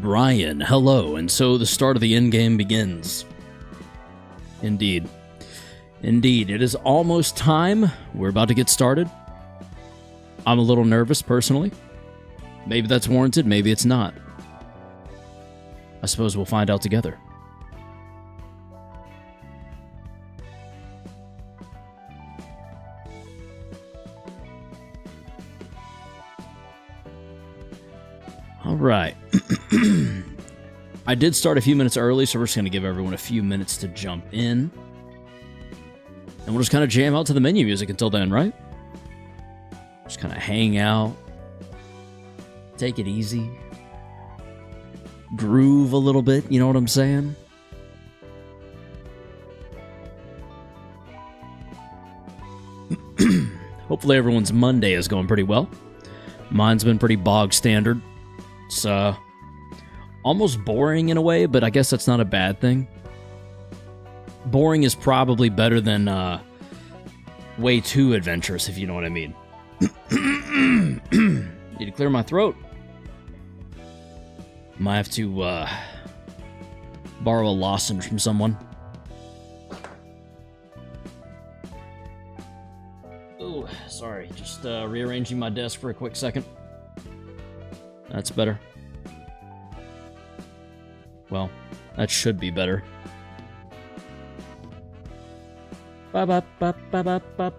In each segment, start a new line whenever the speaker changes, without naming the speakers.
Brian, hello, and so the start of the endgame begins. Indeed. Indeed, it is almost time. We're about to get started. I'm a little nervous, personally. Maybe that's warranted, maybe it's not. I suppose we'll find out together. All right. I did start a few minutes early, so we're just going to give everyone a few minutes to jump in. And we'll just kind of jam out to the menu music until then, right? Just kind of hang out. Take it easy. Groove a little bit, you know what I'm saying? Hopefully everyone's Monday is going pretty well. Mine's been pretty bog standard. It's almost boring in a way, but I guess that's not a bad thing. Boring is probably better than way too adventurous, if you know what I mean. Need to clear my throat. Might have to borrow a lozenge from someone. Oh, sorry. Just rearranging my desk for a quick second. That's better. Well, that should be better. Ba-ba-ba-ba-ba-ba.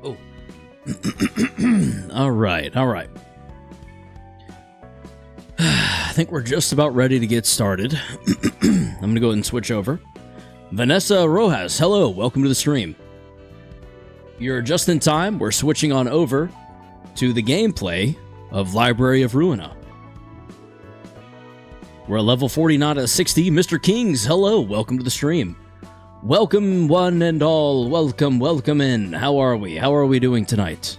Oh. All right. I think we're just about ready to get started. I'm going to go ahead and switch over. Vanessa Rojas, hello. Welcome to the stream. You're just in time. We're switching on over to the gameplay of Library of Ruina. We're at level 40, not at 60. Mr. Kings, hello. Welcome to the stream. Welcome, one and all. Welcome in. How are we? How are we doing tonight?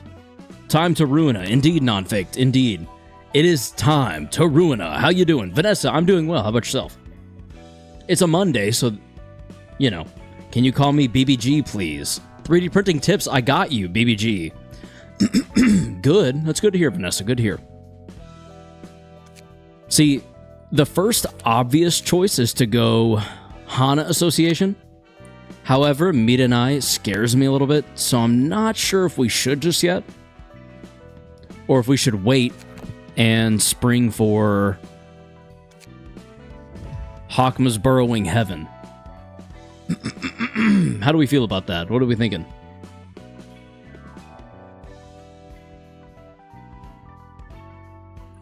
Time to Ruina. Indeed, non-faked. Indeed. It is time to Ruina. How you doing? Vanessa, I'm doing well. How about yourself? It's a Monday, so, you know, can you call me BBG, please? 3D printing tips, I got you, BBG. Good. That's good to hear, Vanessa. Good to hear. See, the first obvious choice is to go Hana Association. However, Miranai scares me a little bit, so I'm not sure if we should just yet. Or if we should wait and spring for Hakma's Burrowing Heaven. How do we feel about that? What are we thinking?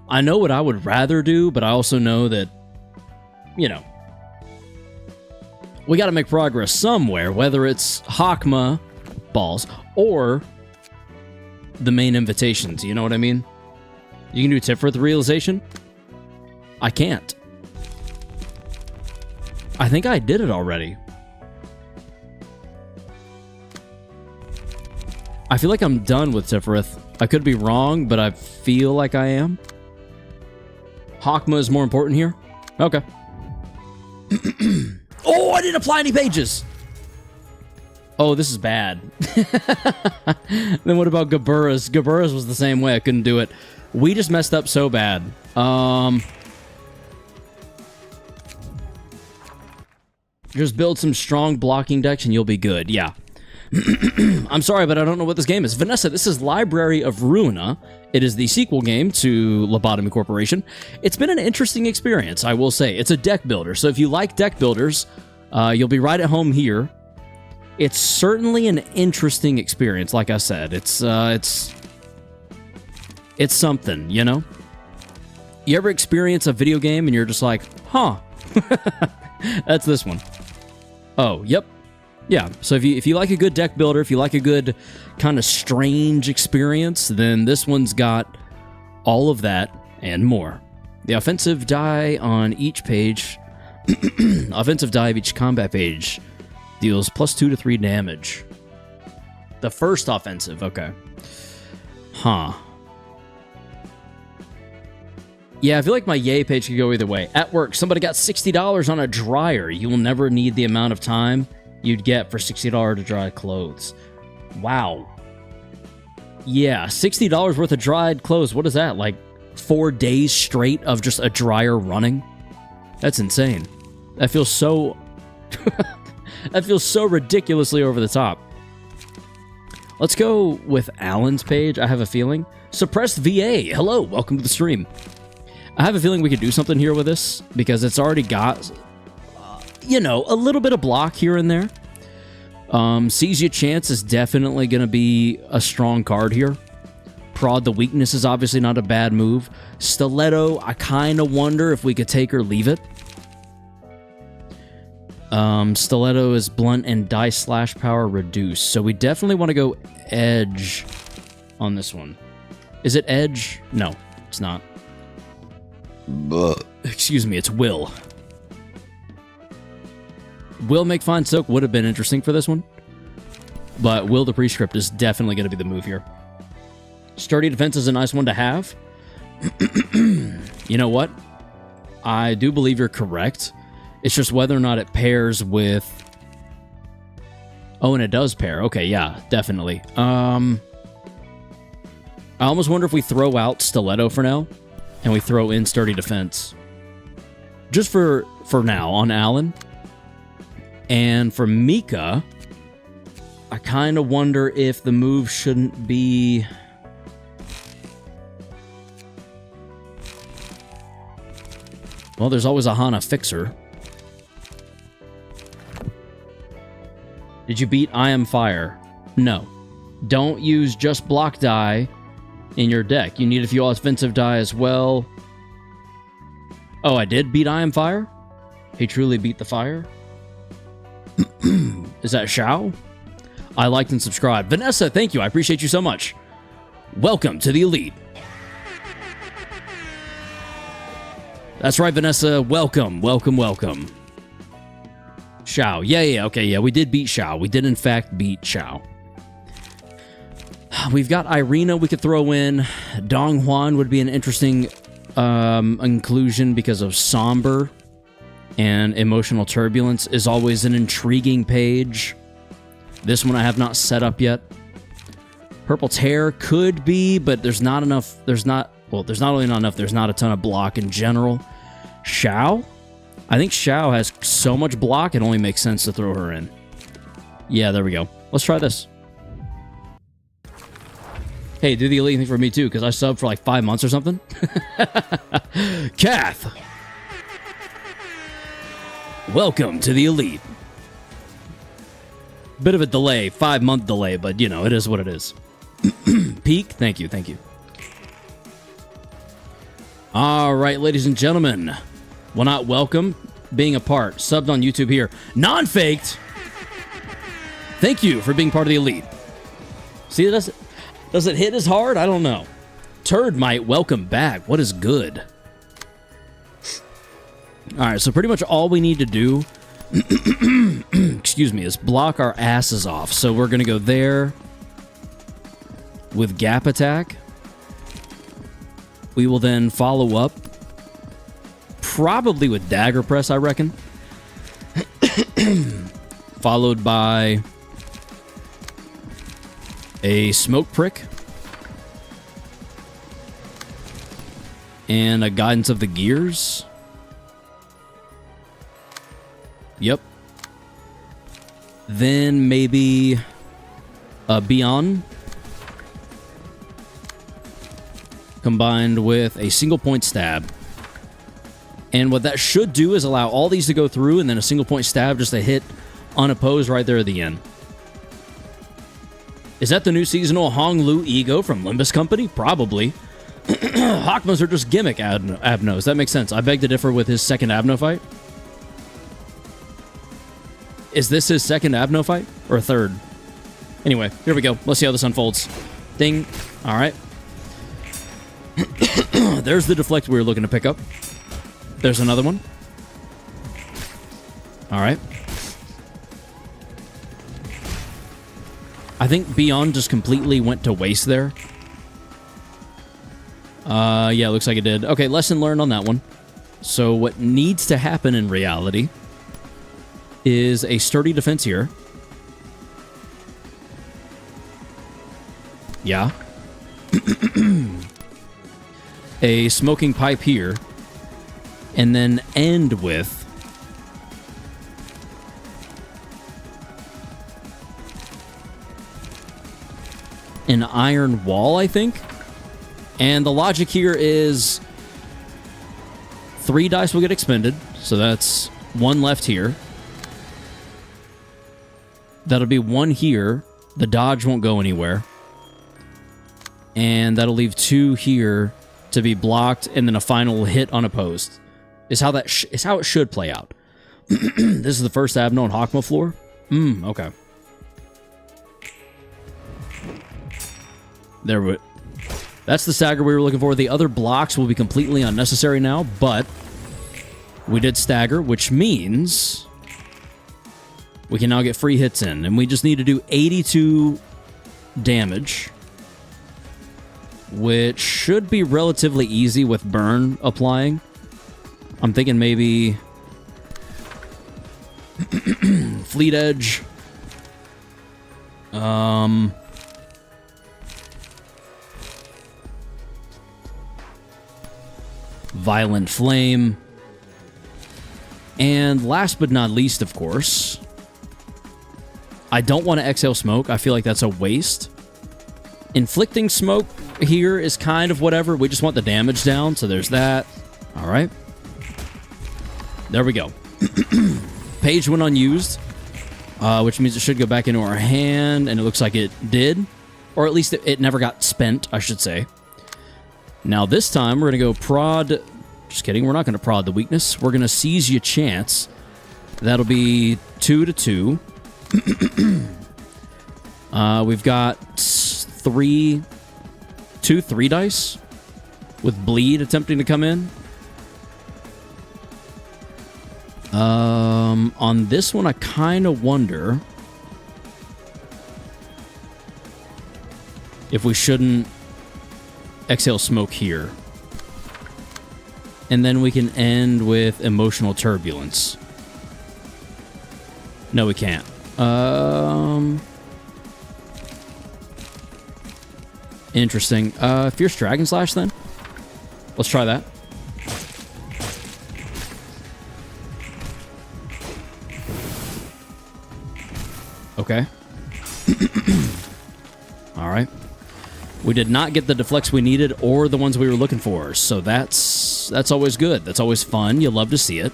I know what I would rather do, but I also know that, you know, we got to make progress somewhere, whether it's Hakma balls or the main invitations. You know what I mean? You can do Tiferet realization. I can't. I think I did it already. I feel like I'm done with Tiferet. I could be wrong, but I feel like I am. Hakma is more important here? Okay. Oh, I didn't apply any pages! Oh, this is bad. Then what about Gaburas? Gaburas was the same way. I couldn't do it. We just messed up so bad. Just build some strong blocking decks and you'll be good. Yeah. I'm sorry, but I don't know what this game is. Vanessa, this is Library of Ruina. It is the sequel game to Lobotomy Corporation. It's been an interesting experience, I will say. It's a deck builder, so if you like deck builders, you'll be right at home here. It's certainly an interesting experience, like I said. It's something, you know? You ever experience a video game and you're just like, huh. That's this one. Oh, yep. Yeah, so if you like a good deck builder, if you like a good kind of strange experience, then this one's got All of that and more. The offensive die on each page, offensive die of each combat page deals +2 to 3 damage. The first offensive, okay. Huh. Yeah, I feel like my yay page could go either way. At work, somebody got $60 on a dryer. You will never need the amount of time you'd get for $60 to dry clothes. Wow. Yeah, $60 worth of dried clothes. What is that? Like 4 days straight of just a dryer running? That's insane. That feels so... that feels so ridiculously over the top. Let's go with Alan's page, I have a feeling. Suppressed VA. Hello, welcome to the stream. I have a feeling we could do something here with this, because it's already got, you know, a little bit of block here and there. Seize Your Chance is definitely going to be a strong card here. Prod the Weakness is obviously not a bad move. Stiletto, I kind of wonder if we could take or leave it. Stiletto is blunt and die slash power reduced, so we definitely want to go edge on this one. Is it edge? No, it's not. Excuse me, it's will. Will make fine silk would have been interesting for this one, but will the prescript is definitely going to be the move here. Sturdy defense is a nice one to have. You know what? I do believe you're correct. It's just whether or not it pairs with... Oh, and it does pair. Okay, yeah, definitely. I almost wonder if we throw out Stiletto for now, and we throw in Sturdy Defense. Just for now, on Alan. And for Mika, I kind of wonder if the move shouldn't be... Well, there's always a Hana Fixer. Did you beat I Am Fire? No. Don't use just block die in your deck. You need a few offensive die as well. Oh, I did beat I Am Fire? He truly beat the fire? Is that Shao? I liked and subscribed. Vanessa, thank you. I appreciate you so much. Welcome to the Elite. That's right, Vanessa. Welcome, welcome, welcome. Shao. Yeah, okay, yeah. We did beat Shao. We did, in fact, beat Shao. We've got Irina we could throw in. Dong Huan would be an interesting inclusion because of Somber. And Emotional Turbulence is always an intriguing page. This one I have not set up yet. Purple Tear could be, but there's not enough. There's not only not enough, there's not a ton of block in general. Shao? I think Shao has so much block, it only makes sense to throw her in. Yeah, there we go. Let's try this. Hey, do the elite thing for me too, because I subbed for like 5 months or something. Kath! Welcome to the elite. Bit of a delay, 5-month delay, but you know, it is what it is. Peak, thank you, thank you. All right, ladies and gentlemen. Well, not welcome, being a part. Subbed on YouTube here. Non-faked. Thank you for being part of the elite. See, does it hit as hard? I don't know. Turd Mite, welcome back. What is good? All right, so pretty much all we need to do, excuse me, is block our asses off. So we're going to go there with Gap Attack. We will then follow up, probably with Dagger Press, I reckon. Followed by a Smoke Prick. And a Guidance of the Gears. Yep. Then maybe a Beyond. Combined with a single point stab. And what that should do is allow all these to go through and then a single point stab just to hit unopposed right there at the end. Is that the new seasonal Hong Lu Ego from Limbus Company? Probably. Hakmas are just gimmick Abnos. That makes sense. I beg to differ with his second Abno fight. Is this his second Abno fight? Or a third? Anyway, here we go. Let's see how this unfolds. Ding. All right. There's the deflect we were looking to pick up. There's another one. All right. I think Beyond just completely went to waste there. Yeah, looks like it did. Okay, lesson learned on that one. So what needs to happen in reality is a sturdy defense here. Yeah. A smoking pipe here. And then end with an iron wall, I think. And the logic here is 3 dice will get expended. So that's 1 left here. That'll be 1 here. The dodge won't go anywhere. And that'll leave 2 here to be blocked, and then a final hit unopposed. Is how that is how it should play out. This is the first Abno and Hawkmo floor? Okay. There we... That's the stagger we were looking for. The other blocks will be completely unnecessary now, but we did stagger, which means we can now get free hits in, and we just need to do 82 damage, which should be relatively easy with burn applying. I'm thinking maybe Fleet Edge. Violent Flame. And last but not least, of course, I don't want to exhale smoke. I feel like that's a waste. Inflicting smoke here is kind of whatever. We just want the damage down, so there's that. All right. There we go. Page went unused, which means it should go back into our hand, and it looks like it did. Or at least it never got spent, I should say. Now this time, we're going to go prod... Just kidding, we're not going to prod the weakness. We're going to seize your chance. That'll be 2 to 2. We've got 3 dice with bleed attempting to come in. On this one, I kind of wonder if we shouldn't exhale smoke here. And then we can end with emotional turbulence. No, we can't. Interesting. Fierce Dragon Slash, then? Let's try that. Okay. All right. We did not get the deflects we needed or the ones we were looking for, so that's always good. That's always fun. You love to see it.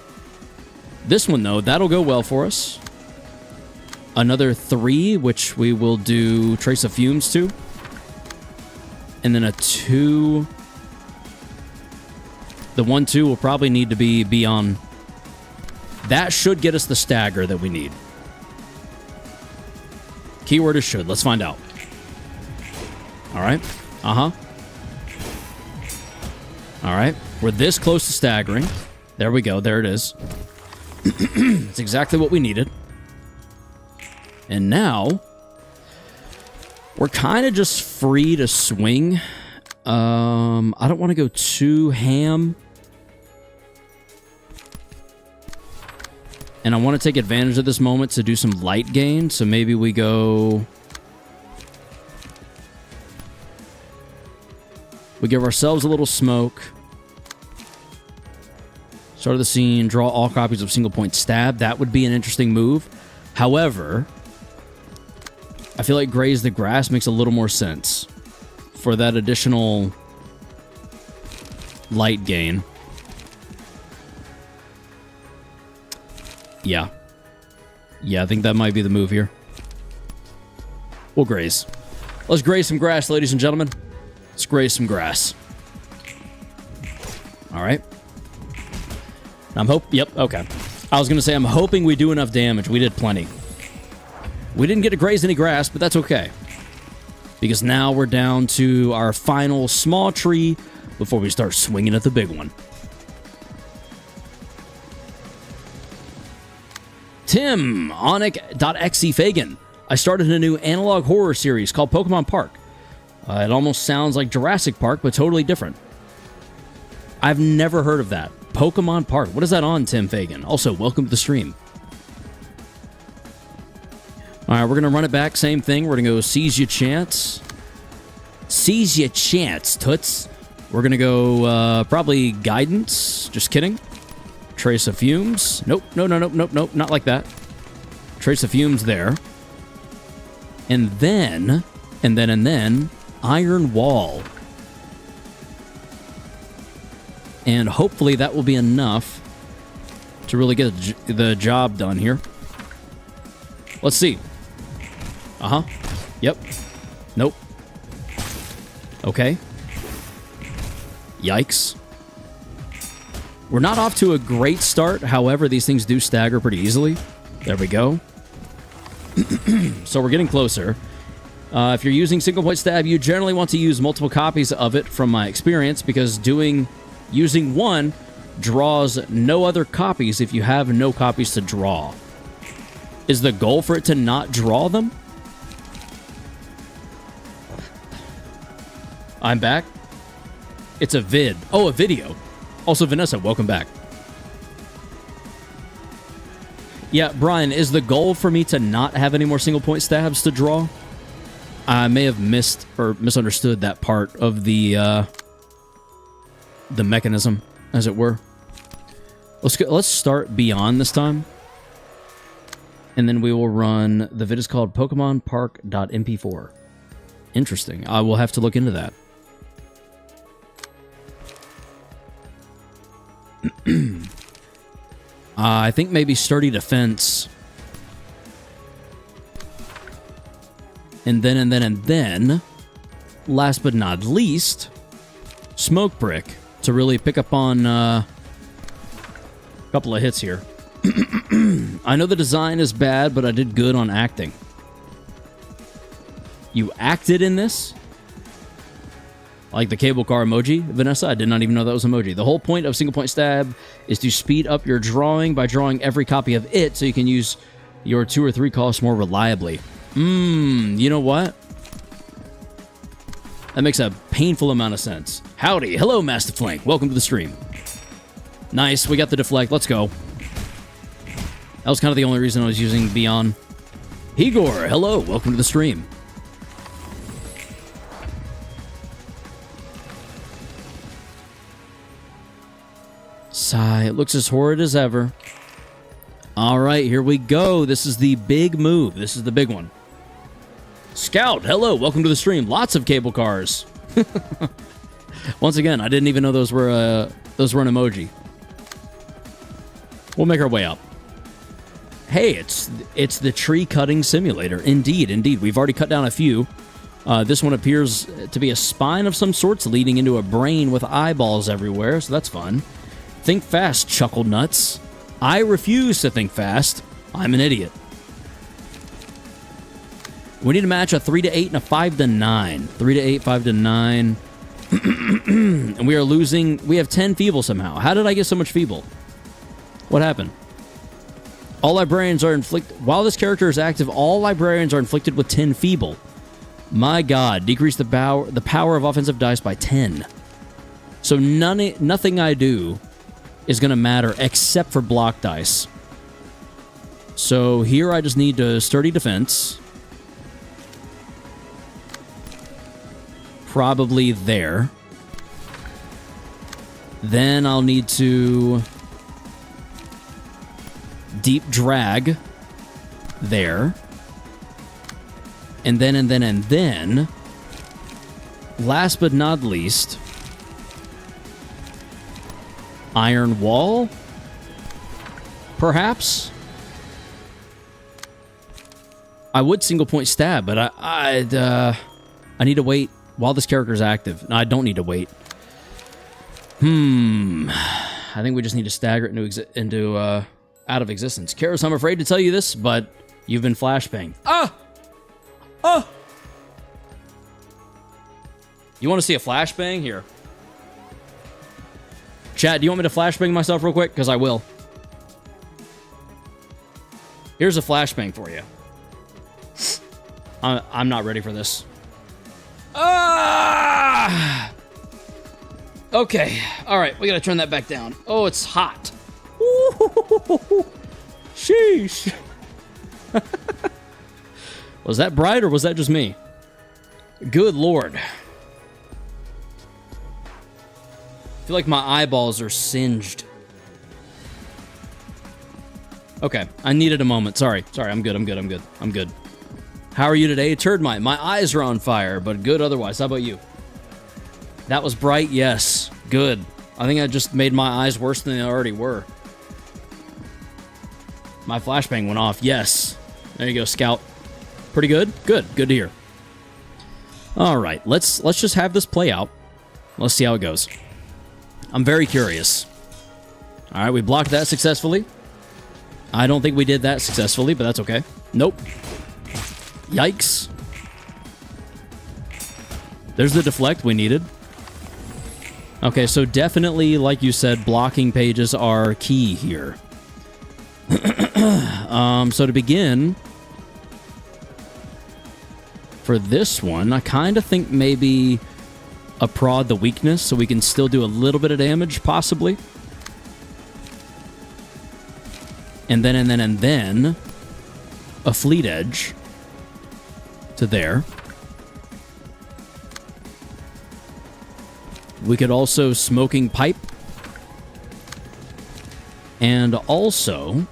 This one, though, that'll go well for us. Another 3, which we will do Trace of Fumes to. And then a 2. The 1-2 will probably need to be Beyond. That should get us the stagger that we need. Keyword is should. Let's find out. All right. All right. We're this close to staggering. There we go. There it is. It's exactly what we needed. And now we're kind of just free to swing. I don't want to go too ham. And I want to take advantage of this moment to do some light gain. So maybe we go... We give ourselves a little smoke. Start of the scene, draw all copies of single point stab. That would be an interesting move. However, I feel like Graze the Grass makes a little more sense for that additional light gain. Yeah. Yeah, I think that might be the move here. We'll graze. Let's graze some grass, ladies and gentlemen. Let's graze some grass. All right. Yep, okay. I was going to say, I'm hoping we do enough damage. We did plenty. We didn't get to graze any grass, but that's okay. Because now we're down to our final small tree before we start swinging at the big one. Tim, Onic.exe Fagan. I started a new analog horror series called Pokemon Park. It almost sounds like Jurassic Park, but totally different. I've never heard of that. Pokemon Park. What is that on, Tim Fagan? Also, welcome to the stream. All right, we're going to run it back. Same thing. We're going to go Seize Your Chance. Seize Your Chance, toots. We're going to go probably Guidance. Just kidding. Trace of Fumes. Nope, nope, not like that. Trace of Fumes there. And then, Iron Wall. And hopefully that will be enough to really get the job done here. Let's see. Uh-huh. Yep. Nope. Okay. Yikes. We're not off to a great start. However, these things do stagger pretty easily. There we go. So we're getting closer. If you're using single point stab, you generally want to use multiple copies of it from my experience, because using one draws no other copies if you have no copies to draw. Is the goal for it to not draw them? I'm back. It's a vid. Oh, a video. Also, Vanessa, welcome back. Yeah, Brian, is the goal for me to not have any more single point stabs to draw? I may have missed or misunderstood that part of the mechanism, as it were. Let's start beyond this time. And then we will run, the vid is called PokemonPark.mp4. Interesting. I will have to look into that. I think maybe Sturdy Defense. And then, last but not least, Smoke Brick to really pick up on a couple of hits here. I know the design is bad, but I did good on acting. You acted in this? Like the cable car emoji, Vanessa? I did not even know that was emoji. The whole point of single point stab is to speed up your drawing by drawing every copy of it so you can use your 2 or 3 costs more reliably. You know what? That makes a painful amount of sense. Howdy. Hello, Master Flank. Welcome to the stream. Nice. We got the deflect. Let's go. That was kind of the only reason I was using Beyond. Igor, hello. Welcome to the stream. Sigh. It looks as horrid as ever. All right, here we go. This is the big move. This is the big one. Scout, hello. Welcome to the stream. Lots of cable cars. Once again, I didn't even know those were an emoji. We'll make our way up. Hey, it's the tree cutting simulator. Indeed. We've already cut down a few. This one appears to be a spine of some sorts leading into a brain with eyeballs everywhere, so that's fun. Think fast, chuckle nuts. I refuse to think fast. I'm an idiot. We need to match a 3 to 8 and a 5 to 9. 3 to 8, 5 to 9. And we are losing. We have 10 feeble somehow. How did I get so much feeble? What happened? All librarians are inflicted. While this character is active, all librarians are inflicted with 10 feeble. My God, decrease the power of offensive dice by 10. So nothing I do is going to matter except for block dice. So here I just need to Sturdy Defense. Probably there. Then I'll need to Deep Drag there. And then, last but not least, Iron Wall, perhaps? I would single point stab, but I need to wait while this character is active. No, I don't need to wait. I think we just need to stagger it into out of existence. Karis, I'm afraid to tell you this, but you've been flashbanged. You want to see a flashbang? Here. Chat, do you want me to flashbang myself real quick? Because I will. Here's a flashbang for you. I'm not ready for this. Ah! Okay. All right, we gotta turn that back down. Oh, it's hot. Ooh, sheesh. Was that bright or was that just me? Good Lord. I feel like my eyeballs are singed. Okay, I needed a moment. Sorry, I'm good. How are you today? Turdmite, my eyes are on fire, but good otherwise. How about you? That was bright? Yes. Good. I think I just made my eyes worse than they already were. My flashbang went off. Yes. There you go, Scout. Pretty good? Good. Good to hear. All right, let's just have this play out. Let's see how it goes. I'm very curious. All right, we blocked that successfully. I don't think we did that successfully, but that's okay. Nope. Yikes. There's the deflect we needed. Okay, so definitely, like you said, blocking pages are key here. So to begin, for this one, I kind of think maybe a prod the weakness so we can still do a little bit of damage, possibly. And then a fleet edge to there. We could also smoking pipe. And also,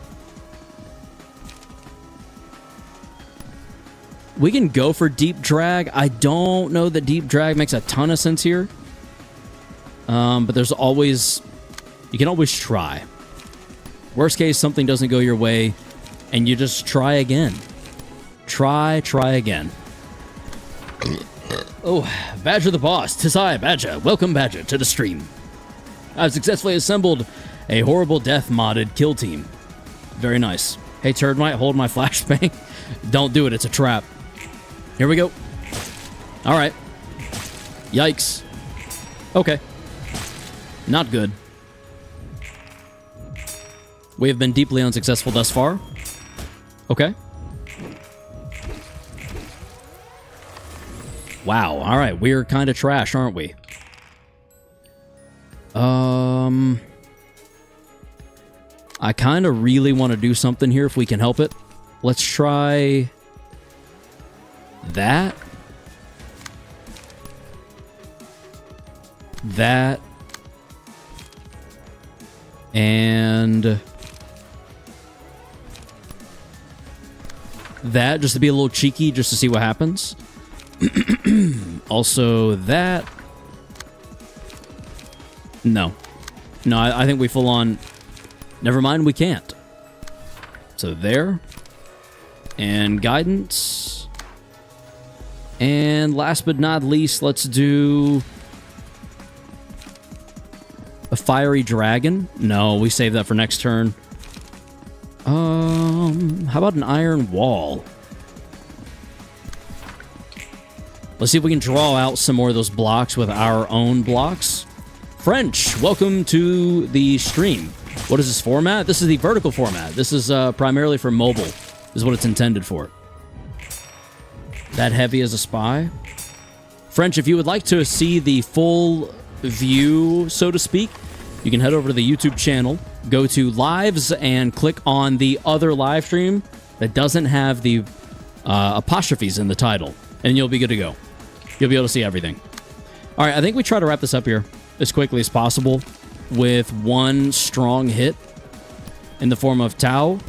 we can go for deep drag. I don't know that deep drag makes a ton of sense here. But there's always, you can always try. Worst case, something doesn't go your way, and you just try again. Try again. Oh, Badger the boss. 'Tis I, Badger. Welcome, Badger, to the stream. I've successfully assembled a horrible death modded kill team. Very nice. Hey, Turdmite, hold my flashbang. Don't do it. It's a trap. Here we go. All right. Yikes. Okay. Not good. We have been deeply unsuccessful thus far. Okay. Wow. All right. We're kind of trash, aren't we? I kind of really want to do something here if we can help it. Let's try that. That. And that, just to be a little cheeky, just to see what happens. Also, that. No. No, I think we full on... Never mind, we can't. So there. And guidance. And last but not least, let's do... a fiery dragon? No, we save that for next turn. How about an iron wall? Let's see if we can draw out some more of those blocks with our own blocks. French, welcome to the stream. What is this format? This is the vertical format. This is primarily for mobile, is what it's intended for. That heavy as a spy. French, if you would like to see the full view, so to speak, you can head over to the YouTube channel, go to lives, and click on the other live stream that doesn't have the apostrophes in the title, and you'll be good to go. You'll be able to see everything. All right, I think we try to wrap this up here as quickly as possible with one strong hit in the form of Tau,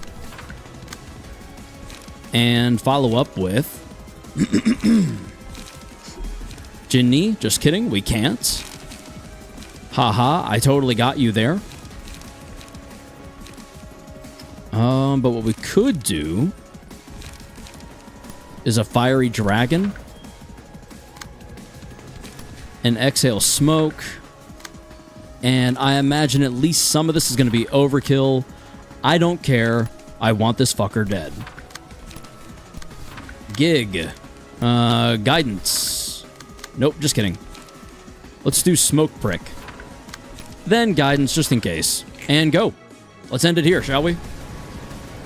and follow up with Jinni. Just kidding, we can't. Haha, I totally got you there. But what we could do is a fiery dragon, an exhale smoke, and I imagine at least some of this is going to be overkill. I don't care. I want this fucker dead. Gig. Guidance. Nope, just kidding. Let's do smoke prick. then guidance just in case. And go. Let's end it here, shall we?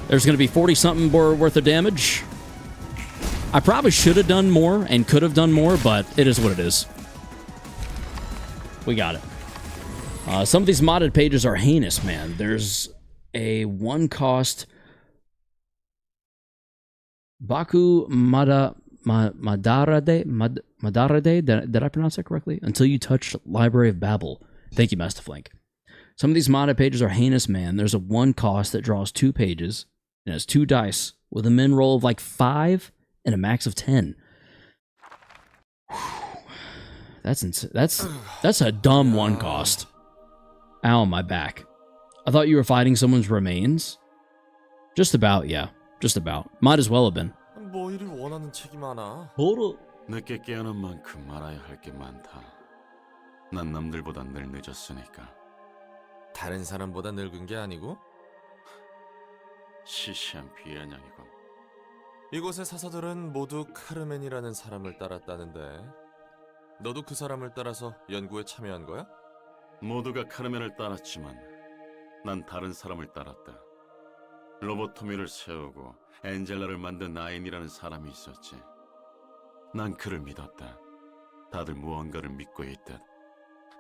There's going to be 40-something worth of damage. I probably should have done more and could have done more, but it is what it is. We got it. Some of these modded pages are heinous, man. There's a one-cost Baku Madarade. Did I pronounce that correctly? Until you touch Library of Babel. Thank you, Mastiflink. Some of these modded pages are heinous, man. There's a one cost that draws 2 pages and has 2 dice with a min roll of like 5 and a max of 10. That's a dumb one cost. Ow, my back. I thought you were fighting someone's remains. Just about, yeah. Just about. Might as well have been.
뭐 이리 원하는 책이 많아.
늦게 깨어난 만큼 알아야 할 게 많다. 난 남들보다 늘 늦었으니까.
다른 사람보다 늙은 게 아니고?
시시한 비아냥이군.
이곳의 사서들은 모두 카르멘이라는 사람을 따랐다는데 너도 그 사람을 따라서 연구에 참여한 거야?
모두가 카르멘을 따랐지만 난 다른 사람을 따랐다. 로보토미를 세우고 엔젤라를 만든 아인이라는 사람이 있었지. 난 그를 믿었다. 다들 무언가를 믿고 있듯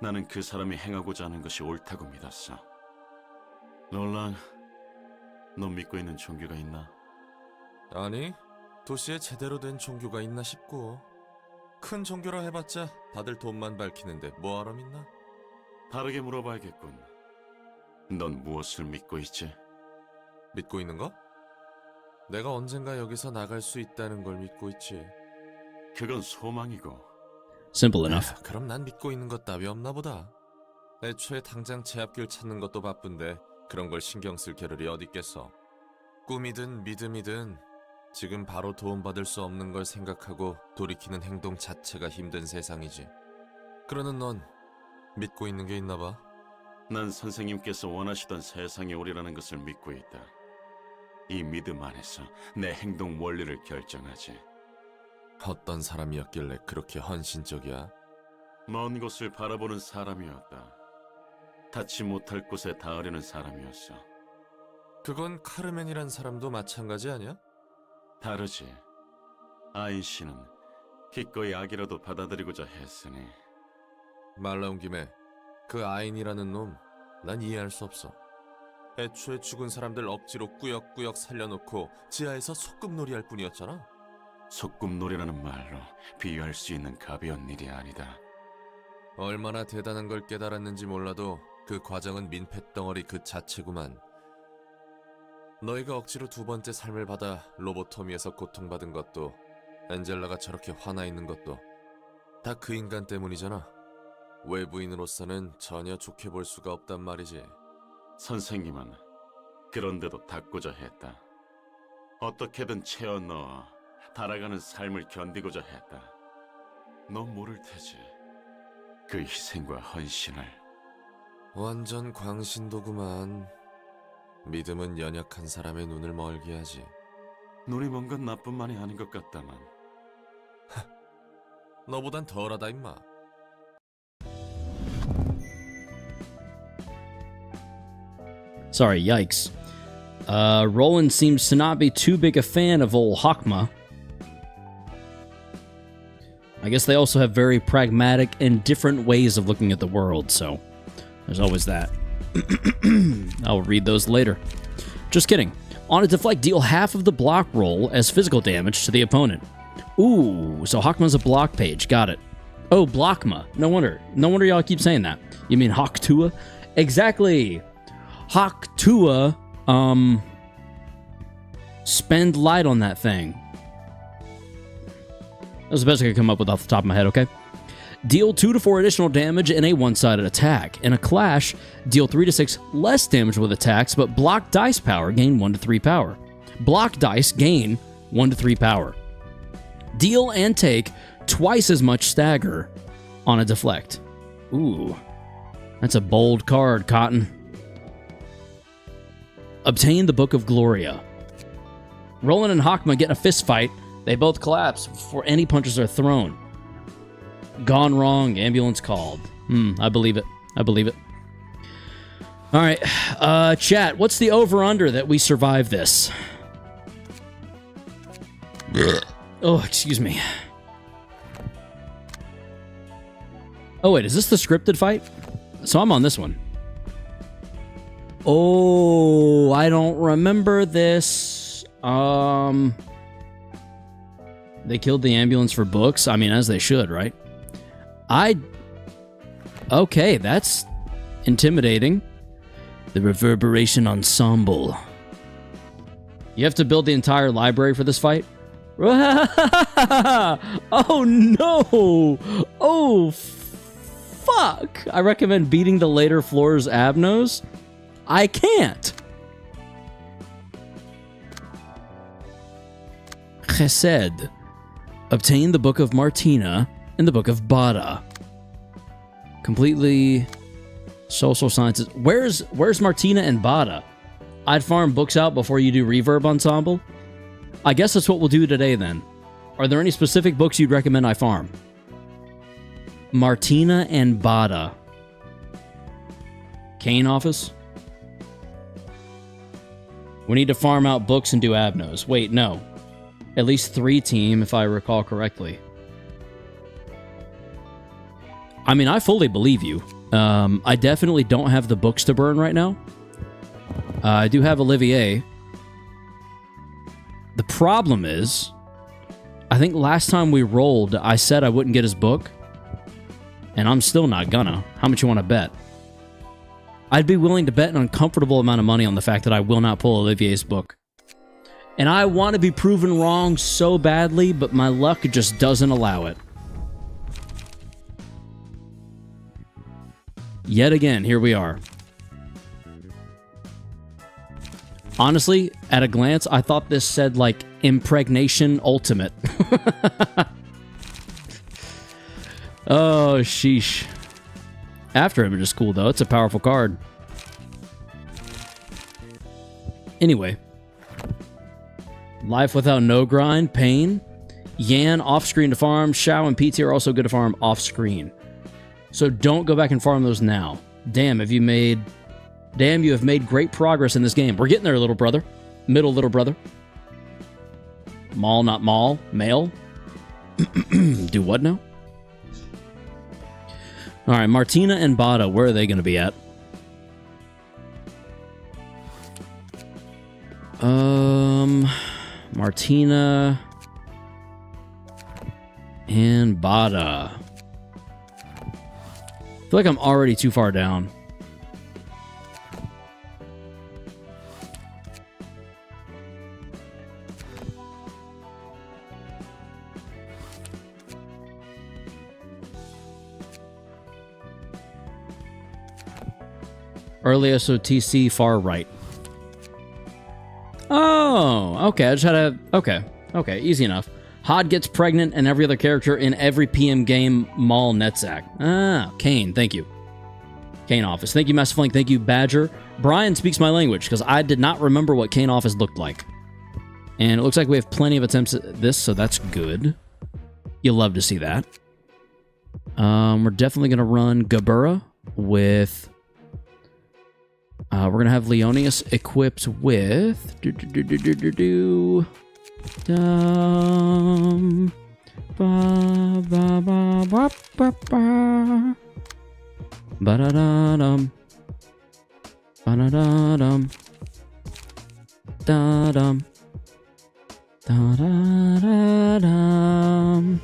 나는 그 사람이 행하고자 하는 것이 옳다고 믿었어. 롤랑, 너 믿고 있는 종교가 있나?
아니, 도시에 제대로 된 종교가 있나 싶고. 큰 종교라 해봤자 다들 돈만 밝히는데 뭐하러 믿나?
다르게 물어봐야겠군. 넌 무엇을 믿고 있지?
믿고 있는 거? 내가 언젠가 여기서 나갈 수 있다는 걸 믿고 있지.
그건 소망이고.
Simple enough.
그럼 난 믿고 있는 것 따위 없나 보다. 애초에 당장 제 앞길 찾는 것도 바쁜데 그런 걸 신경 쓸 겨를이 어디 있겠어. 꿈이든 믿음이든 지금 바로 도움받을 수 없는 걸 생각하고 돌이키는 행동 자체가 힘든 세상이지. 그러는 넌 믿고 있는 게 있나 봐.
난 선생님께서 원하시던 세상이 오리라는 것을 믿고 있다. 이 믿음 안에서 내 행동 원리를 결정하지.
어떤 사람이었길래 그렇게 헌신적이야?
먼 곳을 바라보는 사람이었다. 닿지 못할 곳에 닿으려는 사람이었어.
그건 카르멘이란 사람도 마찬가지 아니야?
다르지. 아인 씨는 기꺼이 악이라도 받아들이고자 했으니.
말 나온 김에 그 아인이라는 놈 난 이해할 수 없어. 애초에 죽은 사람들 억지로 꾸역꾸역 살려놓고 지하에서 소꿉놀이 할 뿐이었잖아.
소꿉놀이라는 말로 비유할 수 있는 가벼운 일이 아니다.
얼마나 대단한 걸 깨달았는지 몰라도 그 과정은 민폐덩어리 그 자체구만. 너희가 억지로 2번째 삶을 받아 로보토미에서 고통받은 것도 엔젤라가 저렇게 화나 있는 것도 다 그 인간 때문이잖아. 외부인으로서는 전혀 좋게 볼 수가 없단 말이지.
선생님은 그런데도 닦고자 했다. 어떻게든 채워 넣어 달아가는 삶을 견디고자 했다. 넌 모를 테지. 그 희생과 헌신을.
완전 광신도구만. 믿음은 연약한 사람의 눈을 멀게 하지.
눈이 먼 건 나뿐만이 아닌 것 같다만.
너보단 덜하다 임마.
Sorry, yikes. Roland seems to not be too big a fan of old Hakma. I guess they also have very pragmatic and different ways of looking at the world, so there's always that. I'll read those later. Just kidding. On a deflect, deal half of the block roll as physical damage to the opponent. Ooh, so Hakma's a block page. Got it. Oh, Blockma. No wonder. No wonder y'all keep saying that. You mean Haktua? Exactly. Haktua, spend light on that thing. That was the best I could come up with off the top of my head, okay? Deal 2 to 4 additional damage in a one-sided attack. In a clash, deal 3 to 6 less damage with attacks, but block dice power gain 1 to 3 power. Block dice gain 1 to 3 power. Deal and take twice as much stagger on a deflect. Ooh, that's a bold card, Cotton. Obtain the Book of Gloria. Roland and Hakma get in a fist fight. They both collapse before any punches are thrown. Gone wrong, ambulance called. I believe it. I believe it. All right, chat, what's the over-under that we survive this? Oh, excuse me. Oh, wait, is this the scripted fight? So I'm on this one. Oh, I don't remember this. They killed the ambulance for books. I mean, as they should, right? Okay, that's intimidating. The Reverberation Ensemble. You have to build the entire library for this fight? Oh, no! Oh, fuck! I recommend beating the later floors Abnos. I can't! Chesed. Obtain the Book of Martina and the Book of Bada. Completely social sciences. Where's Martina and Bada? I'd farm books out before you do Reverb Ensemble. I guess that's what we'll do today then. Are there any specific books you'd recommend I farm? Martina and Bada. Kane office? We need to farm out books and do Abnos. Wait, no. At least 3 team, if I recall correctly. I mean, I fully believe you. I definitely don't have the books to burn right now. I do have Olivier. The problem is, I think last time we rolled, I said I wouldn't get his book. And I'm still not gonna. How much you want to bet? I'd be willing to bet an uncomfortable amount of money on the fact that I will not pull Olivier's book. And I want to be proven wrong so badly, but my luck just doesn't allow it. Yet again, here we are. Honestly, at a glance, I thought this said, like, Impregnation Ultimate. Oh, sheesh. After Image is cool, though. It's a powerful card. Anyway. Life without no grind, pain. Yan, off-screen to farm. Shao and PT are also good to farm off-screen. So don't go back and farm those now. Damn, you have made great progress in this game. We're getting there, little brother. Middle little brother. Mall, not mall. Male. Do what now? Alright, Martina and Bada, where are they going to be at? Martina and Bada. I feel like I'm already too far down. Early SOTC, far right. Oh, okay. I just had a... Okay, easy enough. Hod gets pregnant and every other character in every PM game Maul Netzak. Ah, Kane, thank you. Kane Office. Thank you, Master Flank. Thank you, Badger. Brian speaks my language, because I did not remember what Kane Office looked like. And it looks like we have plenty of attempts at this, so that's good. You'll love to see that. We're definitely going to run Gabura with... we're going to have Leonius equipped with... Ba-da-da-dum. Ba-da-da-dum. Da-dum. Da-da-da-dum.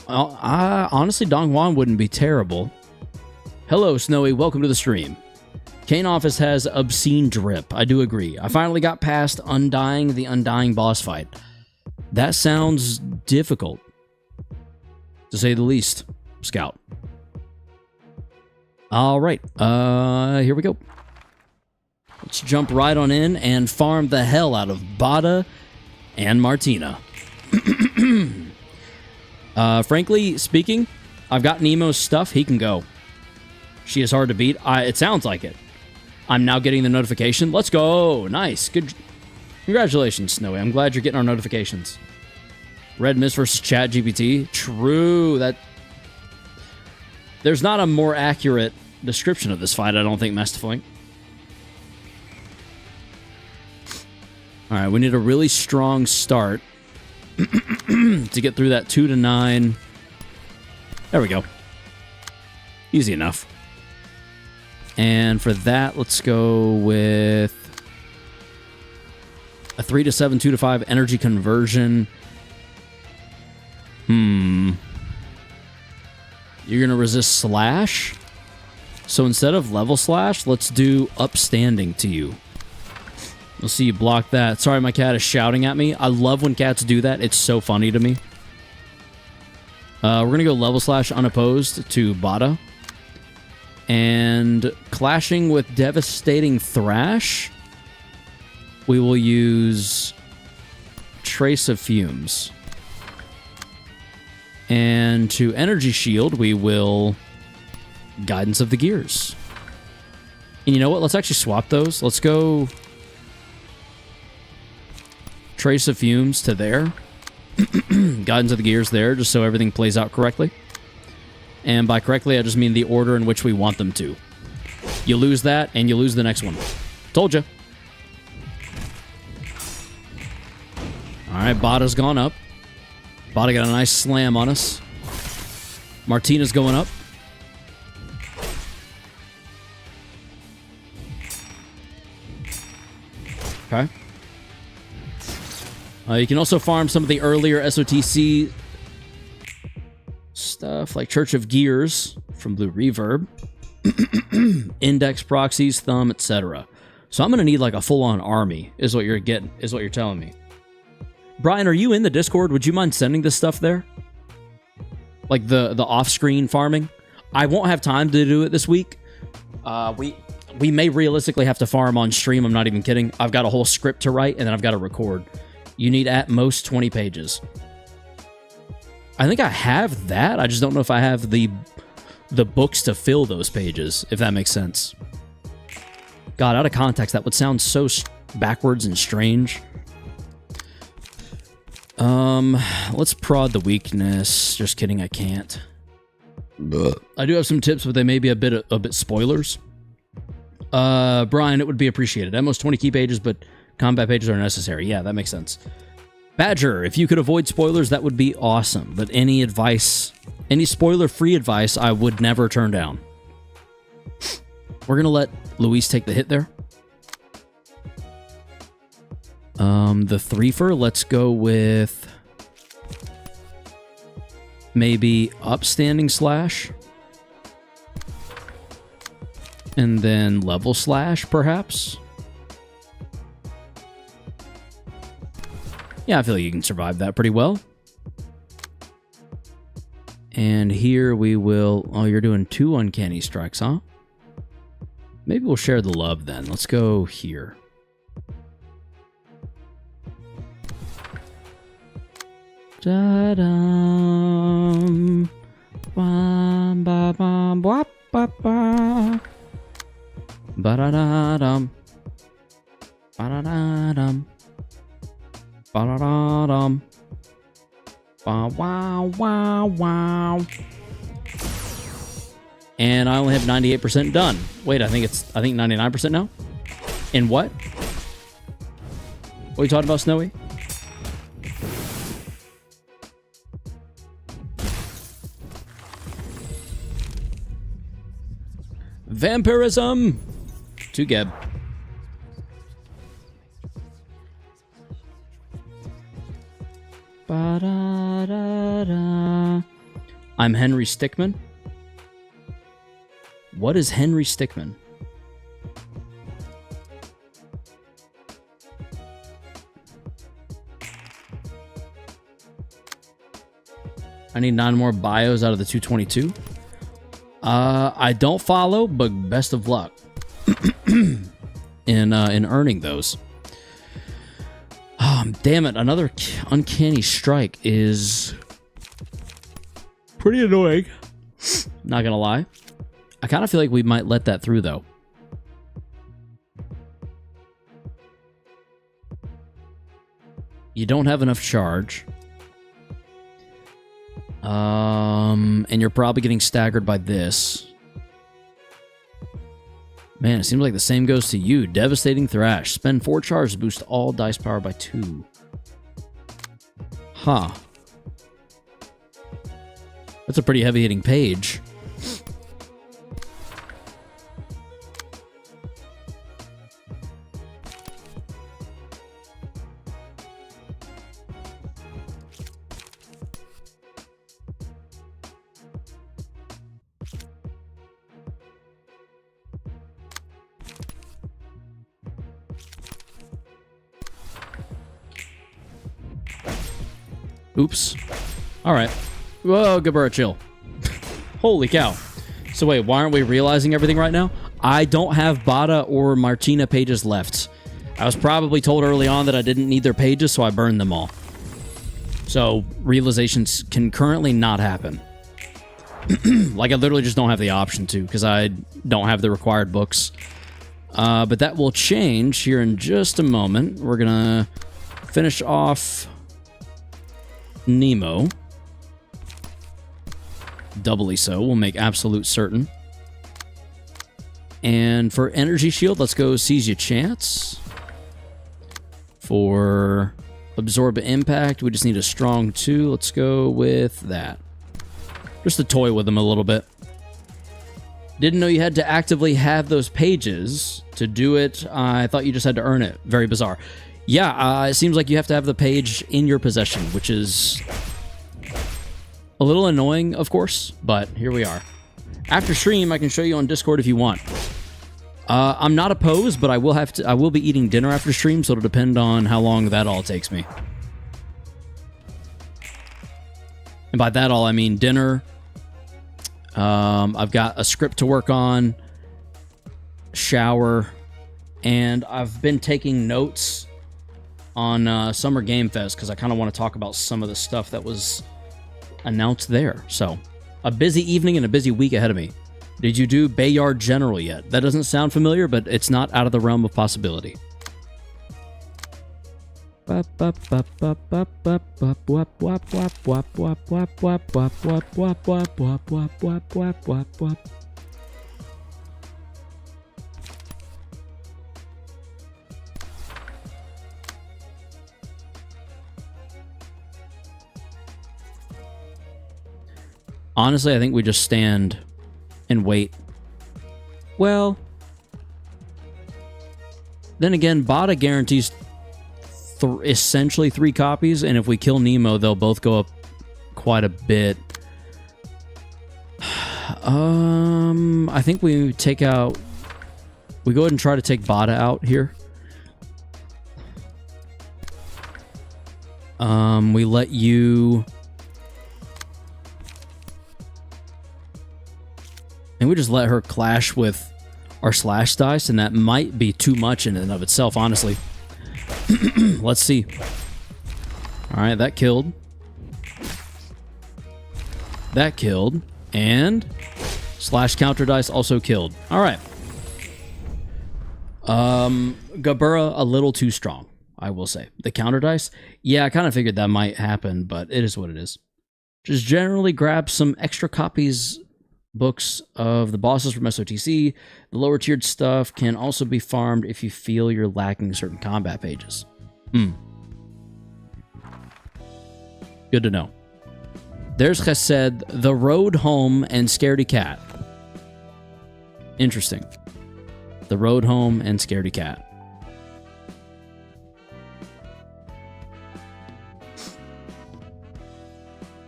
Well, honestly, Dongguan wouldn't be terrible. Hello, Snowy. Welcome to the stream. Kane Office has obscene drip. I do agree. I finally got past Undying, the Undying boss fight. That sounds difficult, to say the least, Scout. All right. Here we go. Let's jump right on in and farm the hell out of Bada and Martina. Frankly speaking, I've got Nemo's stuff. He can go. She is hard to beat. It sounds like it. I'm now getting the notification. Let's go. Nice. Good. Congratulations, Snowy. I'm glad you're getting our notifications. Red Mist versus Chat GPT. True. There's not a more accurate description of this fight, I don't think, Mastifoink. Alright, we need a really strong start to get through that 2 to 9. There we go. Easy enough. And for that, let's go with a 3 to 7, 2 to 5 energy conversion. You're going to resist slash. So instead of level slash, let's do upstanding to you. We'll see you block that. Sorry, my cat is shouting at me. I love when cats do that. It's so funny to me. We're going to go level slash unopposed to Bada. And clashing with devastating thrash, we will use Trace of Fumes. And to energy shield, we will Guidance of the Gears. And you know what? Let's actually swap those. Let's go Trace of Fumes to there. Guidance of the Gears there, just so everything plays out correctly. And by correctly, I just mean the order in which we want them to. You lose that, and you lose the next one. Told you. Alright, Bada's gone up. Bada got a nice slam on us. Martina's going up. Okay. You can also farm some of the earlier SOTC stuff, like Church of Gears from Blue Reverb, Index Proxies, Thumb, etc. So I'm going to need like a full-on army, is what you're getting, is what you're telling me. Brian, are you in the Discord? Would you mind sending this stuff there? Like the off-screen farming? I won't have time to do it this week. We may realistically have to farm on stream, I'm not even kidding. I've got a whole script to write, and then I've got to record. You need at most 20 pages. I think I have that. I just don't know if I have the books to fill those pages, if that makes sense. God, out of context, that would sound so backwards and strange. Let's prod the weakness. Just kidding, I can't. I do have some tips, but they may be a bit spoilers. Brian, it would be appreciated. At most 20 key pages, but combat pages are necessary. Yeah, that makes sense. Badger, if you could avoid spoilers, that would be awesome. But any advice, any spoiler-free advice, I would never turn down. We're going to let Luis take the hit there. The threefer, let's go with maybe upstanding slash. And then level slash, perhaps. Yeah, I feel like you can survive that pretty well. And here we will... Oh, you're doing 2 uncanny strikes, huh? Maybe we'll share the love then. Let's go here. Da-dum. Bam, ba, bam, wap, ba, ba. Ba-da-da-dum. Ba-da-da-dum. Ba-da-da-dum. Wow, wow, wow. And I only have 98% done. Wait, I think 99% now? In what? What are you talking about, Snowy? Vampirism! To Geb. Ba-da-da-da. I'm Henry Stickmin. What is Henry Stickmin? I need 9 more bios out of the 222. I don't follow, but best of luck in earning those. Damn it, another uncanny strike is pretty annoying. Not gonna lie. I kind of feel like we might let that through, though. You don't have enough charge. And you're probably getting staggered by this. Man, it seems like the same goes to you. Devastating Thrash. Spend 4 charge to boost all dice power by 2. Huh. That's a pretty heavy-hitting page. Oops. Alright. Whoa, Gabura, chill. Holy cow. So wait, why aren't we realizing everything right now? I don't have Bada or Martina pages left. I was probably told early on that I didn't need their pages, so I burned them all. So, realizations can currently not happen. Like, I literally just don't have the option to, because I don't have the required books. But that will change here in just a moment. We're gonna finish off Nemo. Doubly so. We'll make absolute certain. And for Energy Shield, let's go Seize Your Chance. For Absorb Impact, we just need a strong 2. Let's go with that. Just to toy with them a little bit. Didn't know you had to actively have those pages to do it. I thought you just had to earn it. Very bizarre. Yeah, it seems like you have to have the page in your possession, which is a little annoying, of course, but here we are. After stream, I can show you on Discord if you want. I'm not opposed, but I will be eating dinner after stream, so it'll depend on how long that all takes me. And by that all, I mean dinner. I've got a script to work on, shower, and I've been taking notes on Summer Game Fest because I kind of want to talk about some of the stuff that was announced there. So, a busy evening and a busy week ahead of me. Did you do Bayard General yet? That doesn't sound familiar, but it's not out of the realm of possibility. Honestly, I think we just stand and wait. Well, then again, Bada guarantees essentially 3 copies, and if we kill Nemo, they'll both go up quite a bit. I think we take out... We go ahead and try to take Bada out here. We let you... And we just let her clash with our slash dice, and that might be too much in and of itself, honestly. Let's see. Alright, that killed. That killed. And slash counter dice also killed. Alright. Gabura, a little too strong, I will say. The counter dice? Yeah, I kind of figured that might happen, but it is what it is. Just generally grab some extra copies... books of the bosses from SOTC. The lower tiered stuff can also be farmed if you feel you're lacking certain combat pages. Good to know. There's Chesed, The Road Home, and Scaredy Cat. Interesting. The Road Home and Scaredy Cat.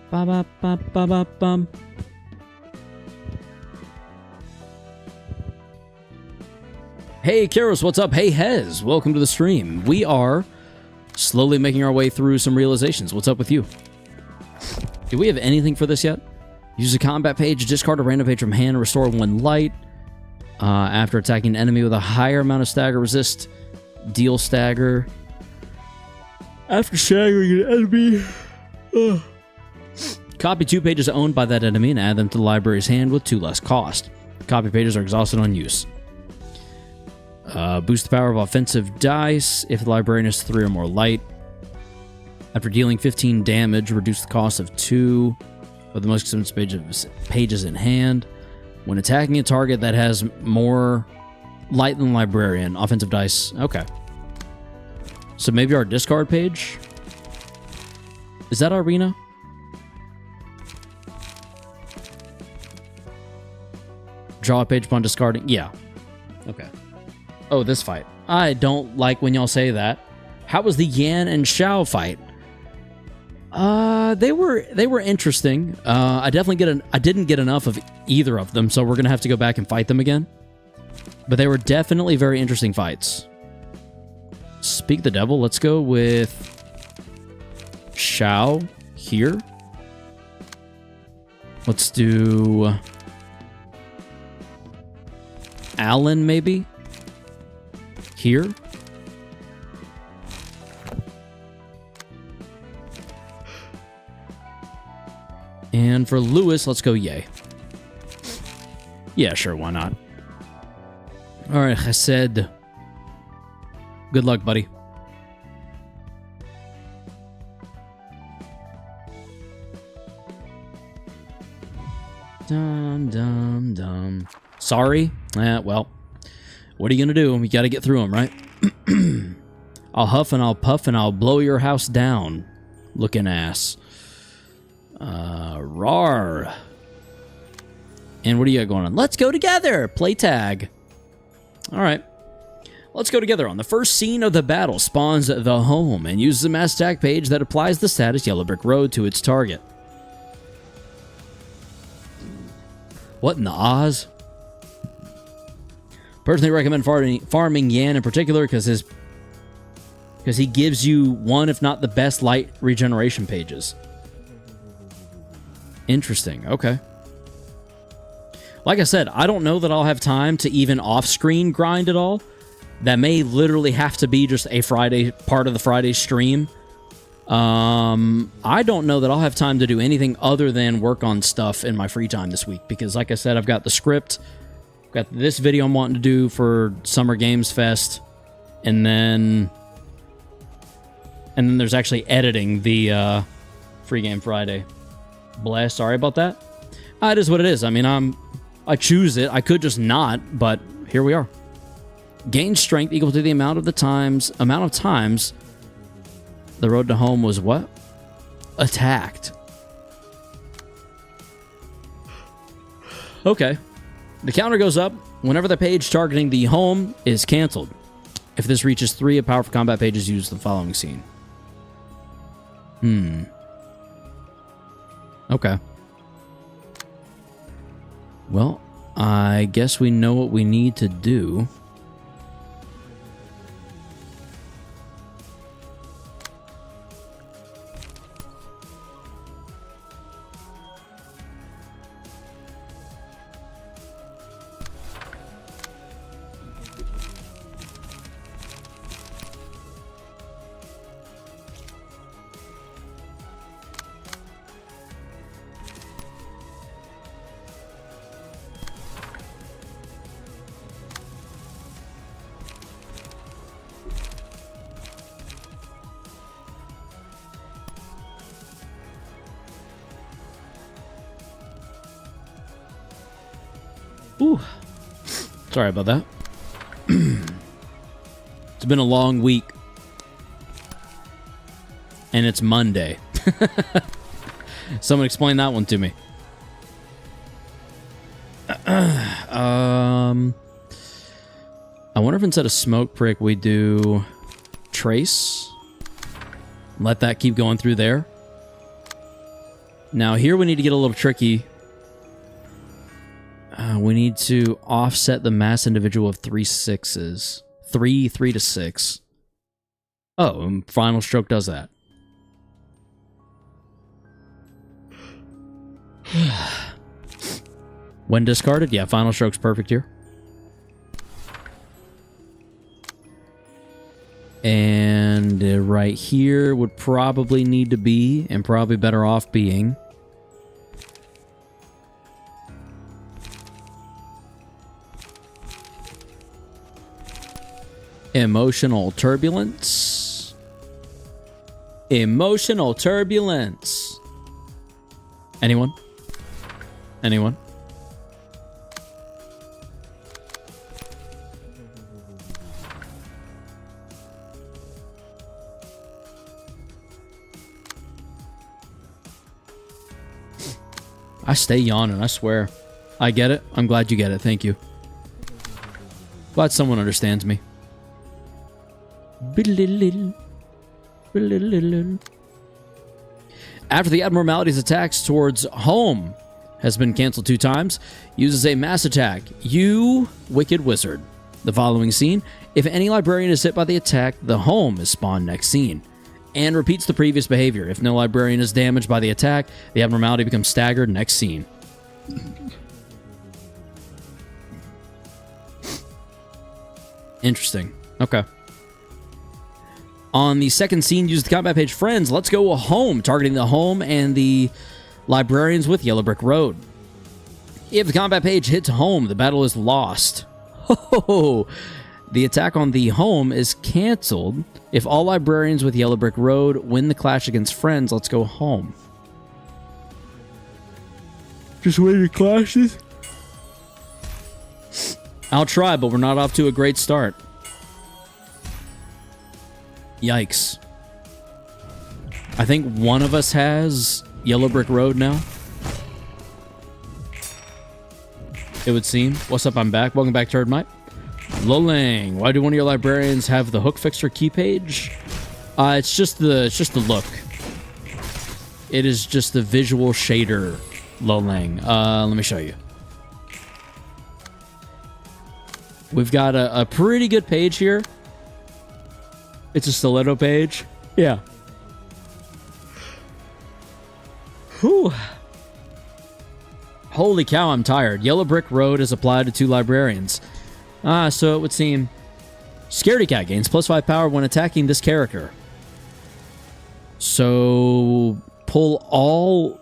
Ba ba ba ba ba bum. Hey, Karos, what's up? Hey, Hez, welcome to the stream. We are slowly making our way through some realizations. What's up with you? Do we have anything for this yet? Use a combat page, discard a random page from hand, restore 1 light. After attacking an enemy with a higher amount of stagger resist, deal stagger. After staggering an enemy... Copy 2 pages owned by that enemy and add them to the library's hand with 2 less cost. Copy pages are exhausted on use. Boost the power of offensive dice if the librarian has 3 or more light. After dealing 15 damage, reduce the cost of 2 with the most expensive pages in hand. When attacking a target that has more light than librarian, offensive dice. Okay. So maybe our discard page? Is that Arena? Draw a page upon discarding. Yeah. Okay. Oh, this fight. I don't like when y'all say that. How was the Yan and Xiao fight? They were interesting. I didn't get enough of either of them, so we're gonna have to go back and fight them again. But they were definitely very interesting fights. Speak the devil. Let's go with Xiao here. Let's do Alan maybe here. And for Lewis, let's go Yay. Yeah, sure, why not? All right, I said, good luck, buddy. Dum, dum, dum. Sorry? Well, what are you gonna do? We gotta get through them, right? I'll huff and I'll puff and I'll blow your house down. Looking ass. Rar. And what do you got going on? Let's go together! Play tag. Alright. Let's go together. On the first scene of the battle spawns the home and uses a mass attack page that applies the status Yellow Brick Road to its target. What in the Oz? Personally recommend farming Yan in particular because he gives you one, if not the best, light regeneration pages. Interesting. Okay. Like I said, I don't know that I'll have time to even off-screen grind at all. That may literally have to be just a Friday, part of the Friday stream. I don't know that I'll have time to do anything other than work on stuff in my free time this week. Because like I said, I've got the script. I've got this video I'm wanting to do for Summer Games Fest. And then there's actually editing the Free Game Friday. Bless, sorry about that. It is what it is. I mean, I choose it. I could just not, but here we are. Gain strength equal to the amount of times the road to home was what? Attacked. Okay. The counter goes up whenever the page targeting the home is canceled. If this reaches 3, a powerful combat page is used in the following scene. Okay. Well, I guess we know what we need to do. Ooh. Sorry about that. It's been a long week. And it's Monday. Someone explain that one to me. I wonder if instead of Smoke Prick we do Trace. Let that keep going through there. Now here we need to get a little tricky. We need to offset the mass individual of 3 6s. 3 to 6. Oh, and Final Stroke does that. When discarded, yeah, Final Stroke's perfect here. And right here would probably need to be, and probably better off being, Emotional Turbulence. Emotional Turbulence. Anyone? Anyone? I stay yawning, I swear. I get it. I'm glad you get it. Thank you. Glad someone understands me. After the abnormalities attacks towards home has been canceled 2 times, uses a mass attack. You wicked wizard. The following scene. If any librarian is hit by the attack, the home is spawned next scene. And repeats the previous behavior. If no librarian is damaged by the attack, the abnormality becomes staggered next scene. Interesting. Okay. On the second scene, use the combat page friends. Let's go home, targeting the home and the librarians with Yellow Brick Road. If the combat page hits home, the battle is lost. Ho! The attack on the home is canceled if all librarians with Yellow Brick Road win the clash against friends. Let's go home. Just win your clashes? I'll try, but we're not off to a great start. Yikes. I think one of us has Yellow Brick Road now. It would seem. What's up? I'm back. Welcome back, Turdmite. Lolang, why do one of your librarians have the hook fixer key page? It's just the look. It is just the visual shader, Lolang. Let me show you. We've got a pretty good page here. It's a stiletto page. Yeah. Whew. Holy cow, I'm tired. Yellow Brick Road is applied to 2 librarians. So it would seem Scaredy Cat gains +5 power when attacking this character. So pull all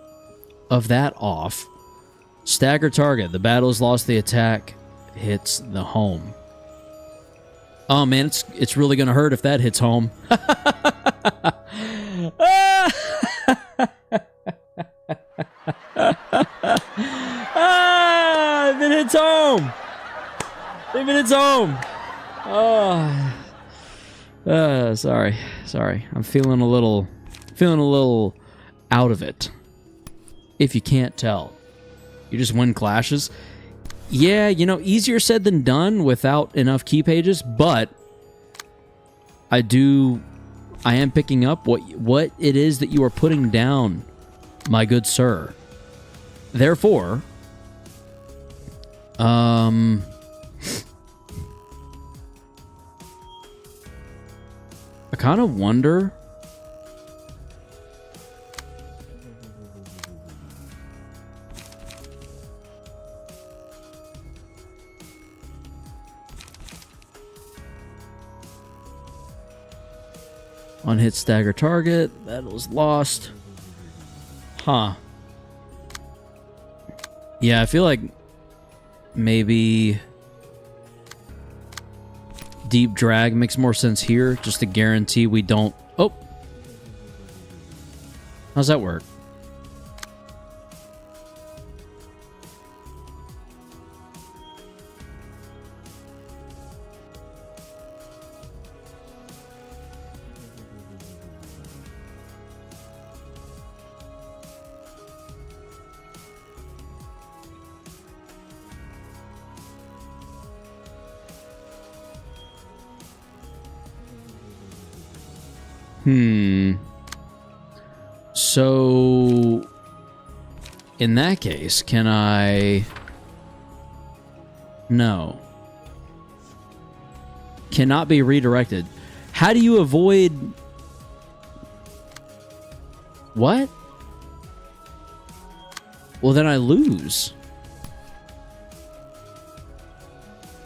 of that off. Stagger target. The battle is lost. The attack hits the home. Oh man, it's really gonna hurt if that hits home. If it hits home. If it hits home. Oh. Sorry. I'm feeling a little out of it. If you can't tell. You just win clashes. Yeah, you know, easier said than done without enough key pages, but I am picking up what it is that you are putting down, my good sir. Therefore, I kind of wonder. On hit stagger target, that was lost. Huh. Yeah, I feel like maybe deep drag makes more sense here, just to guarantee we don't... Oh! How's that work? So, in that case, can I... No. Cannot be redirected. How do you avoid... What? Well, then I lose.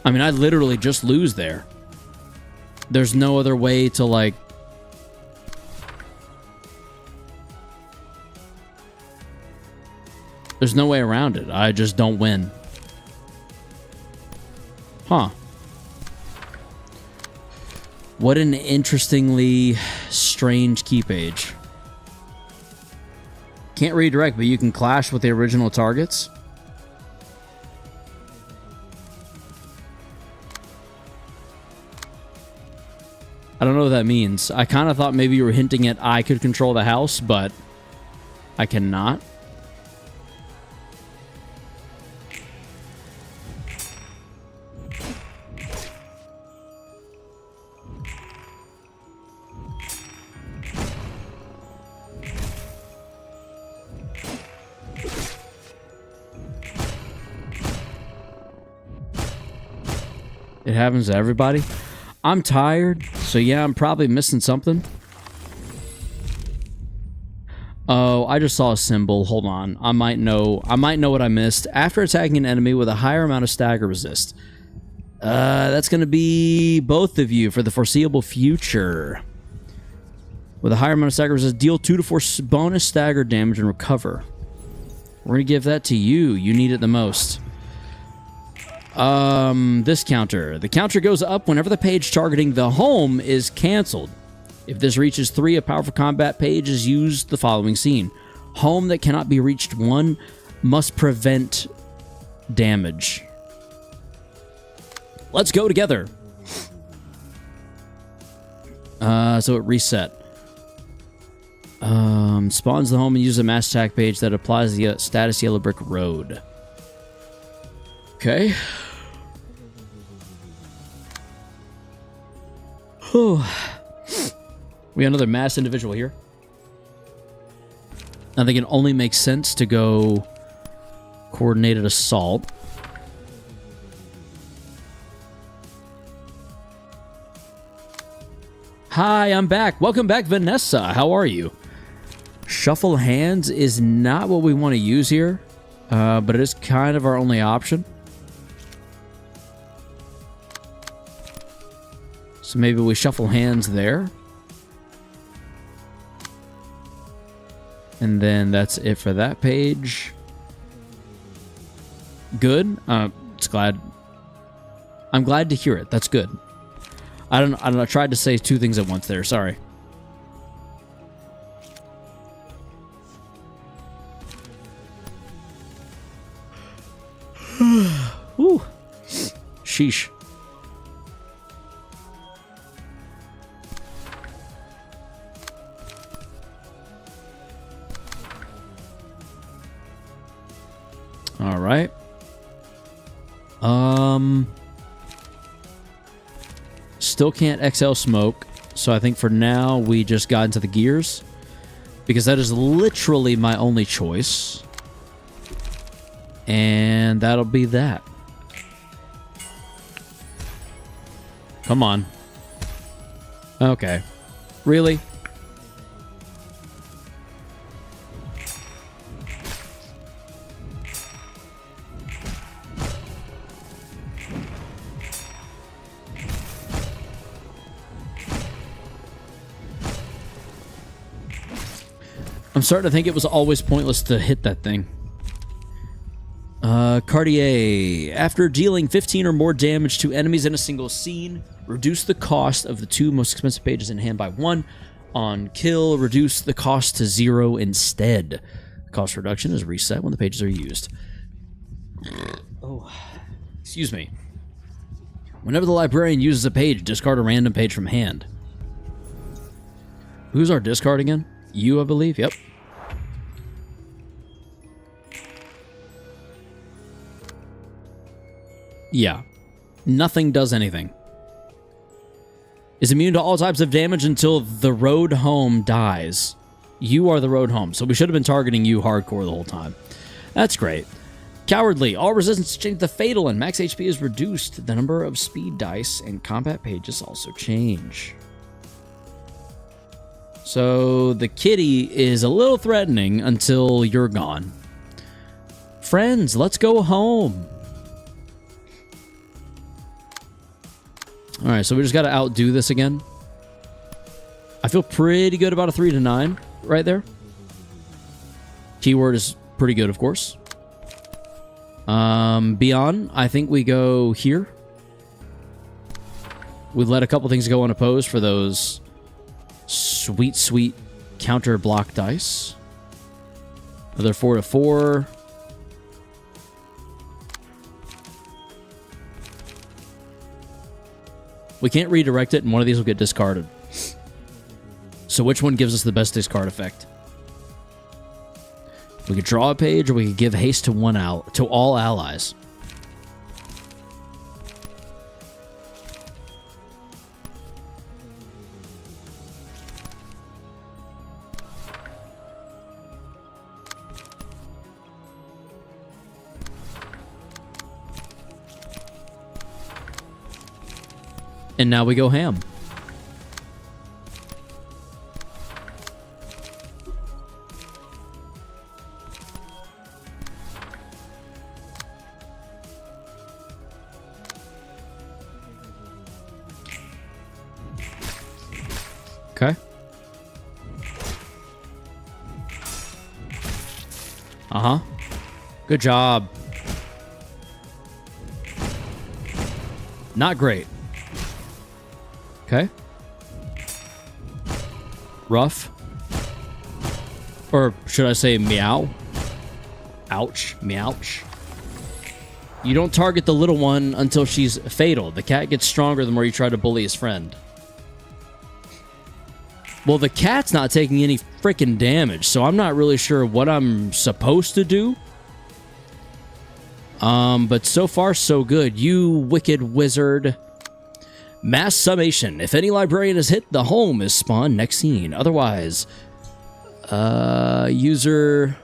I mean, I literally just lose there. There's no other way to, like... There's no way around it. I just don't win. Huh. What an interestingly strange key page. Can't redirect, but you can clash with the original targets. I don't know what that means. I kind of thought maybe you were hinting at I could control the house, but I cannot. It happens to everybody. I'm tired, so yeah, I'm probably missing something. Oh, I just saw a symbol. Hold on. I might know what I missed. After attacking an enemy with a higher amount of stagger resist. That's going to be both of you for the foreseeable future. With a higher amount of stagger resist, deal 2 to 4 bonus stagger damage and recover. We're going to give that to you. You need it the most. This counter. The counter goes up whenever the page targeting the home is canceled. If this reaches 3, a powerful combat page is used the following scene. Home that cannot be reached 1 must prevent damage. Let's go together. So it reset. Spawns the home and uses a mass attack page that applies the status yellow brick road. Okay. We got another mass individual here. I think it only makes sense to go coordinated assault. Hi, I'm back. Welcome back, Vanessa. How are you? Shuffle hands is not what we want to use here, but it is kind of our only option. So maybe we shuffle hands there. And then that's it for that page. Good. It's glad. I'm glad to hear it. That's good. I don't know. I tried to say 2 things at once there. Sorry. Whew. Sheesh. All right. Still can't exhale smoke, so I think for now we just got into the gears because that is literally my only choice. And that'll be that. Come on. Okay. Really? I'm starting to think it was always pointless to hit that thing. Cartier. After dealing 15 or more damage to enemies in a single scene, reduce the cost of the 2 most expensive pages in hand by 1. On kill, reduce the cost to 0 instead. Cost reduction is reset when the pages are used. Oh, excuse me. Whenever the librarian uses a page, discard a random page from hand. Who's our discard again? You, I believe. Yep. Yeah. Nothing does anything. Is immune to all types of damage until the road home dies. You are the road home, so we should have been targeting you hardcore the whole time. That's great. Cowardly. All resistance change the fatal and max HP is reduced. The number of speed dice and combat pages also change. So the kitty is a little threatening until you're gone. Friends, let's go home. All right, so we just got to outdo this again. I feel pretty good about a 3 to 9 right there. Keyword is pretty good, of course. Beyond, I think we go here. We let a couple things go unopposed for those sweet, sweet counter block dice. Another 4 to 4. We can't redirect it, and one of these will get discarded. So which one gives us the best discard effect? We could draw a page, or we could give haste to all allies. And now we go ham. Okay. Uh-huh. Good job. Not great. Okay. Rough. Or should I say meow? Ouch. Meouch. You don't target the little one until she's fatal. The cat gets stronger the more you try to bully his friend. Well, the cat's not taking any freaking damage, so I'm not really sure what I'm supposed to do. But so far, so good. You wicked wizard. Mass summation. If any librarian is hit, the home is spawned next scene. Otherwise, user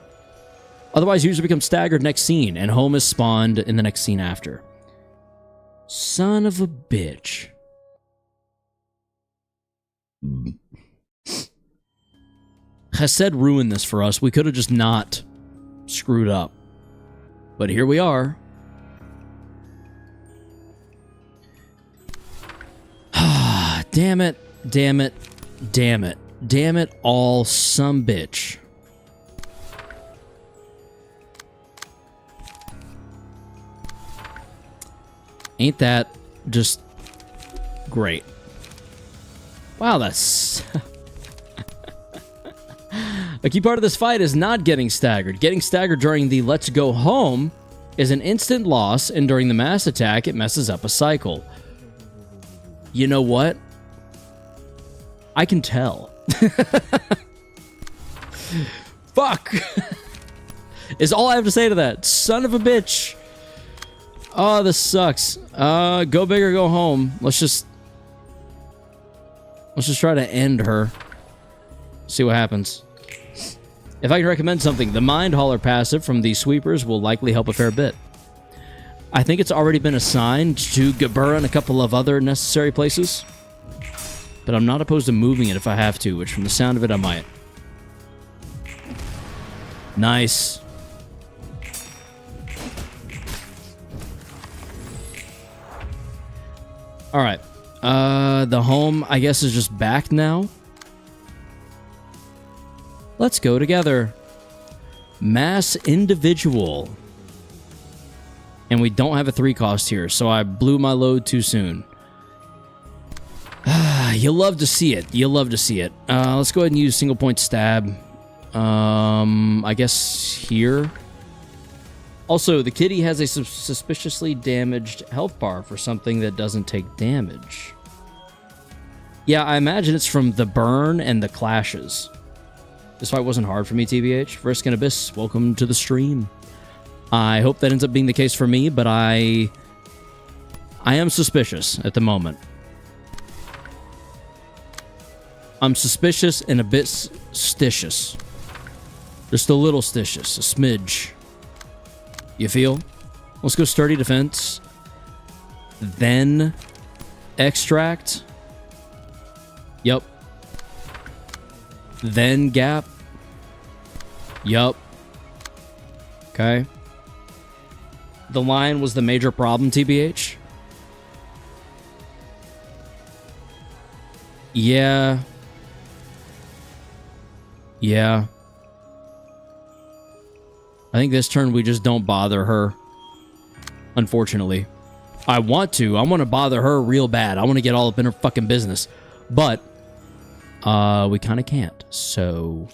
becomes staggered next scene, and home is spawned in the next scene after. Son of a bitch. Chesed ruined this for us. We could have just not screwed up. But here we are. Damn it, damn it, damn it, damn it all, some bitch. Ain't that just great? Wow, that's... A key part of this fight is not getting staggered. Getting staggered during the let's go home is an instant loss, and during the mass attack, it messes up a cycle. You know what? I can tell. Fuck! Is all I have to say to that. Son of a bitch. Oh, this sucks. Go big or go home. Let's just try to end her. See what happens. If I can recommend something, the Mind Hauler passive from the sweepers will likely help a fair bit. I think it's already been assigned to Gabura and a couple of other necessary places. But I'm not opposed to moving it if I have to, which from the sound of it, I might. Nice. Alright. The home, I guess, is just back now. Let's go together. Mass individual. And we don't have a 3 cost here, so I blew my load too soon. You love to see it. You love to see it. Let's go ahead and use single point stab. I guess here. Also, the kitty has a suspiciously damaged health bar for something that doesn't take damage. Yeah, I imagine it's from the burn and the clashes. This fight wasn't hard for me, TBH. Risk and Abyss, welcome to the stream. I hope that ends up being the case for me, but I am suspicious at the moment. I'm suspicious and a bit stitious. Just a little stitious, a smidge. You feel? Let's go sturdy defense. Then extract. Yup. Then gap. Yup. Okay. The line was the major problem, TBH. Yeah. Yeah. I think this turn we just don't bother her. Unfortunately. I want to. I want to bother her real bad. I want to get all up in her fucking business. But we kind of can't. So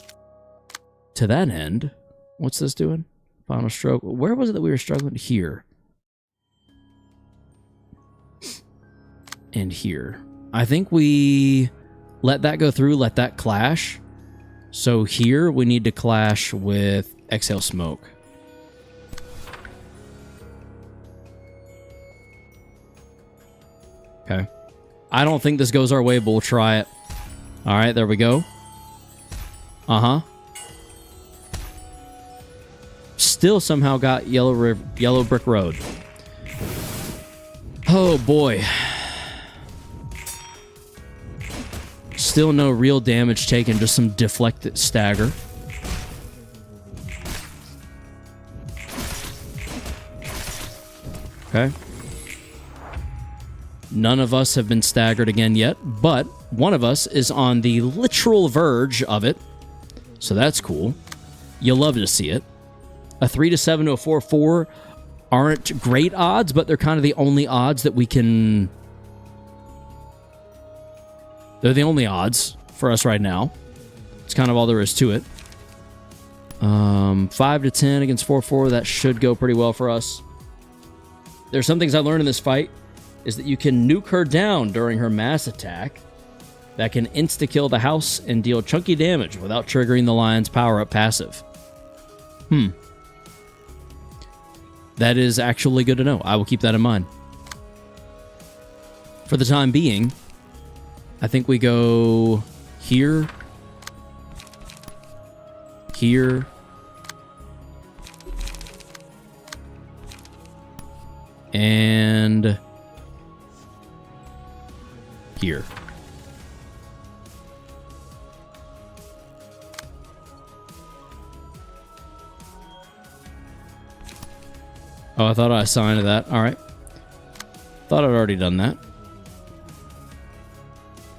to that end, what's this doing? Final stroke. Where was it that we were struggling? Here. and here. I think we let that go through, let that clash. So here we need to clash with Exhale Smoke. Okay. I don't think this goes our way, but we'll try it. All right, there we go. Uh-huh. Still somehow got Yellow Brick Road. Oh, boy. Still no real damage taken, just some deflected stagger. Okay. None of us have been staggered again yet, but one of us is on the literal verge of it. So that's cool. You'll love to see it. A 3-7 to a 4-4 aren't great odds, but they're kind of the only odds that we can... They're the only odds for us right now. It's kind of all there is to it. 5 to 10 against 4-4, that should go pretty well for us. There's some things I learned in this fight, is that you can nuke her down during her mass attack. That can insta-kill the house and deal chunky damage without triggering the lion's power-up passive. That is actually good to know. I will keep that in mind. For the time being, I think we go here, here, and here. Oh, I thought I assigned that. All right. Thought I'd already done that.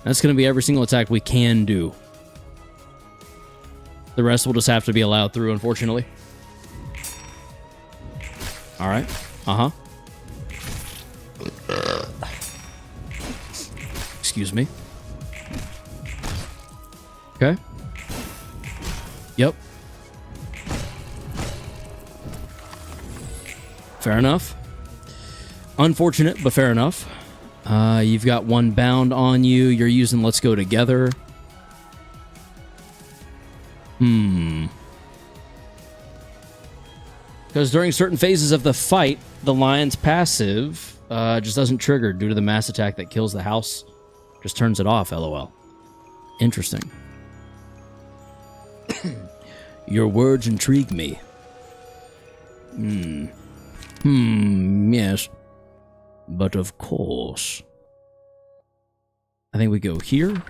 That's going to be every single attack we can do. The rest will just have to be allowed through, unfortunately. All right. Uh-huh. Excuse me. Okay. Yep. Fair enough. Unfortunate, but fair enough. You've got one bound on you. You're using Let's Go Together. Because during certain phases of the fight, the lion's passive just doesn't trigger due to the mass attack that kills the house. Just turns it off, LOL. Interesting. Your words intrigue me. Yes. But of course. I think we go here.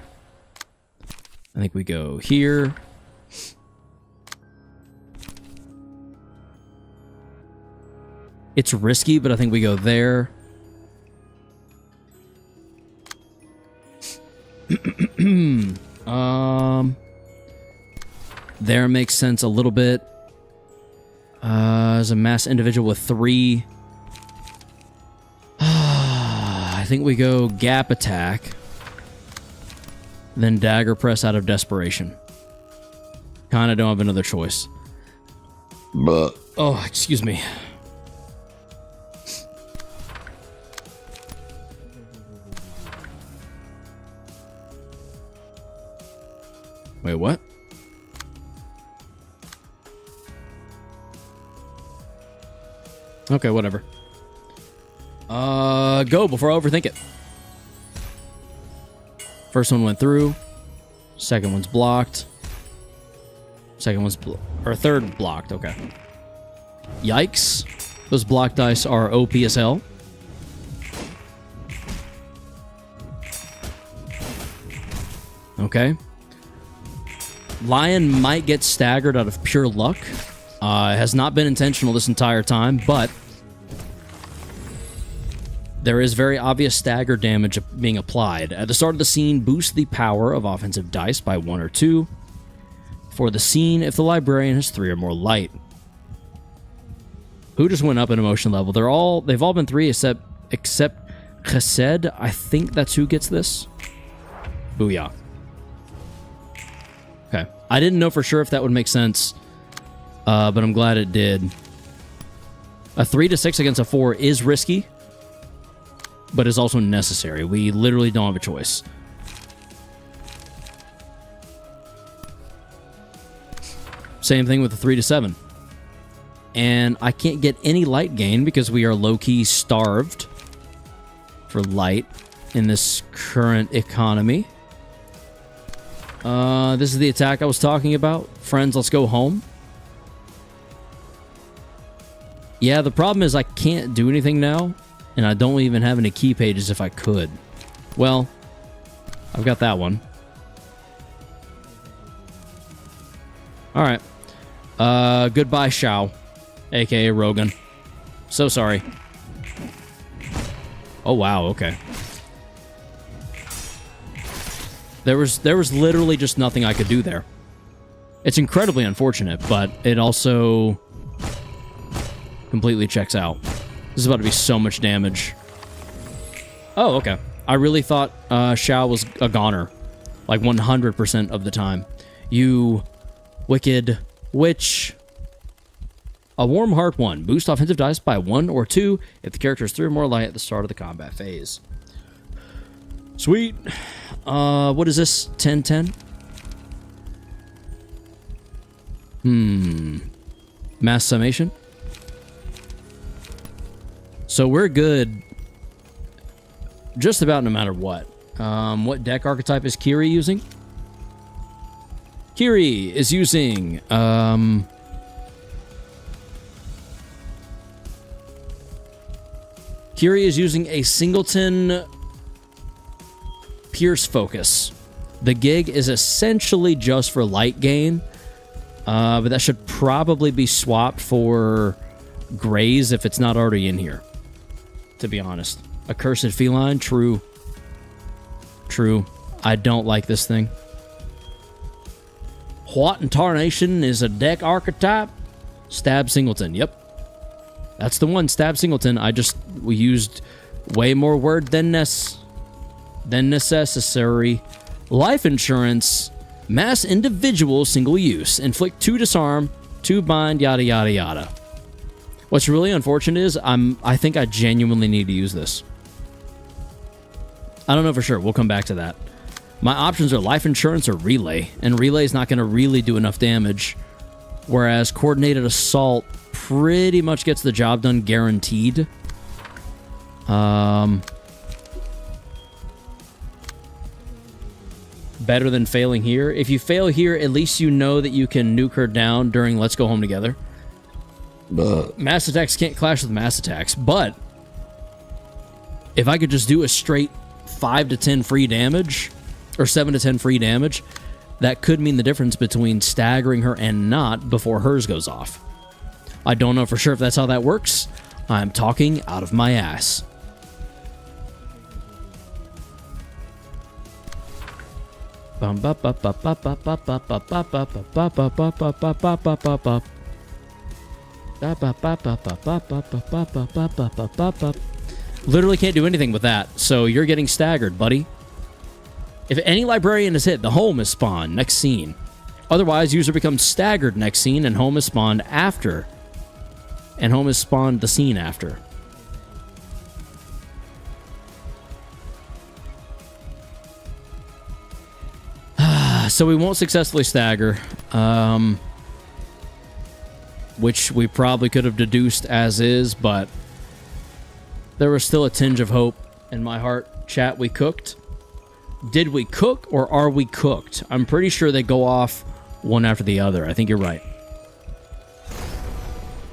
I think we go here. It's risky, but I think we go there. There makes sense a little bit. As a mass individual with 3. I think we go gap attack. Then dagger press out of desperation. Kinda don't have another choice. But oh, excuse me. Wait, what? Okay, whatever. Go before I overthink it. First one went through. Second one's blocked. Second one's third blocked. Okay. Yikes. Those block dice are OP as hell. Okay. Lion might get staggered out of pure luck. It has not been intentional this entire time, but there is very obvious stagger damage being applied. At the start of the scene, boost the power of offensive dice by 1 or 2. For the scene, if the librarian has 3 or more light. Who just went up in emotion level? They've all been 3 except Chesed. I think that's who gets this. Booyah. Okay. I didn't know for sure if that would make sense, but I'm glad it did. A 3 to 6 against a 4 is risky. but is also necessary. We literally don't have a choice. Same thing with the 3 to 7. And I can't get any light gain because we are low-key starved for light in this current economy. This is the attack I was talking about. Friends, let's go home. Yeah, the problem is I can't do anything now, and I don't even have any key pages if I could. Well, I've got that one. Alright. Goodbye, Shao, aka Rogan. So sorry. Oh, wow, okay. There was literally just nothing I could do there. It's incredibly unfortunate, but it also completely checks out. This is about to be so much damage. Oh, okay. I really thought Shao was a goner. Like 100% of the time. You wicked witch. A warm heart 1. Boost offensive dice by 1 or 2 if the character is 3 or more light at the start of the combat phase. Sweet. What is this? 10-10? Mass summation? So we're good just about no matter what. What deck archetype is Kiri using? Kiri is using... Kiri is using a Singleton Pierce Focus. The gig is essentially just for light gain, but that should probably be swapped for Graze if it's not already in here, to be honest. Accursed Feline, true. True. I don't like this thing. What in tarnation is a deck archetype? Stab Singleton, yep. That's the one, Stab Singleton. We used way more word than necessary. Life insurance, mass individual, single use. Inflict 2 disarm, 2 bind, yada yada yada. What's really unfortunate is I think I genuinely need to use this. I don't know for sure. We'll come back to that. My options are life insurance or relay, and relay is not going to really do enough damage, whereas coordinated assault pretty much gets the job done guaranteed. Better than failing here. If you fail here, at least you know that you can nuke her down during Let's Go Home Together. Mass attacks can't clash with mass attacks, but if I could just do a straight 5 to 10 free damage, or 7 to 10 free damage, that could mean the difference between staggering her and not before hers goes off. I don't know for sure if that's how that works. I'm talking out of my ass. Literally can't do anything with that, so you're getting staggered, buddy. If any librarian is hit, the home is spawned next scene. Otherwise, user becomes staggered next scene, and home is spawned after. And home is spawned the scene after. So we won't successfully stagger, which we probably could have deduced as is, but there was still a tinge of hope in my heart. Chat, we cooked. Did we cook or are we cooked? I'm pretty sure they go off one after the other. I think you're right.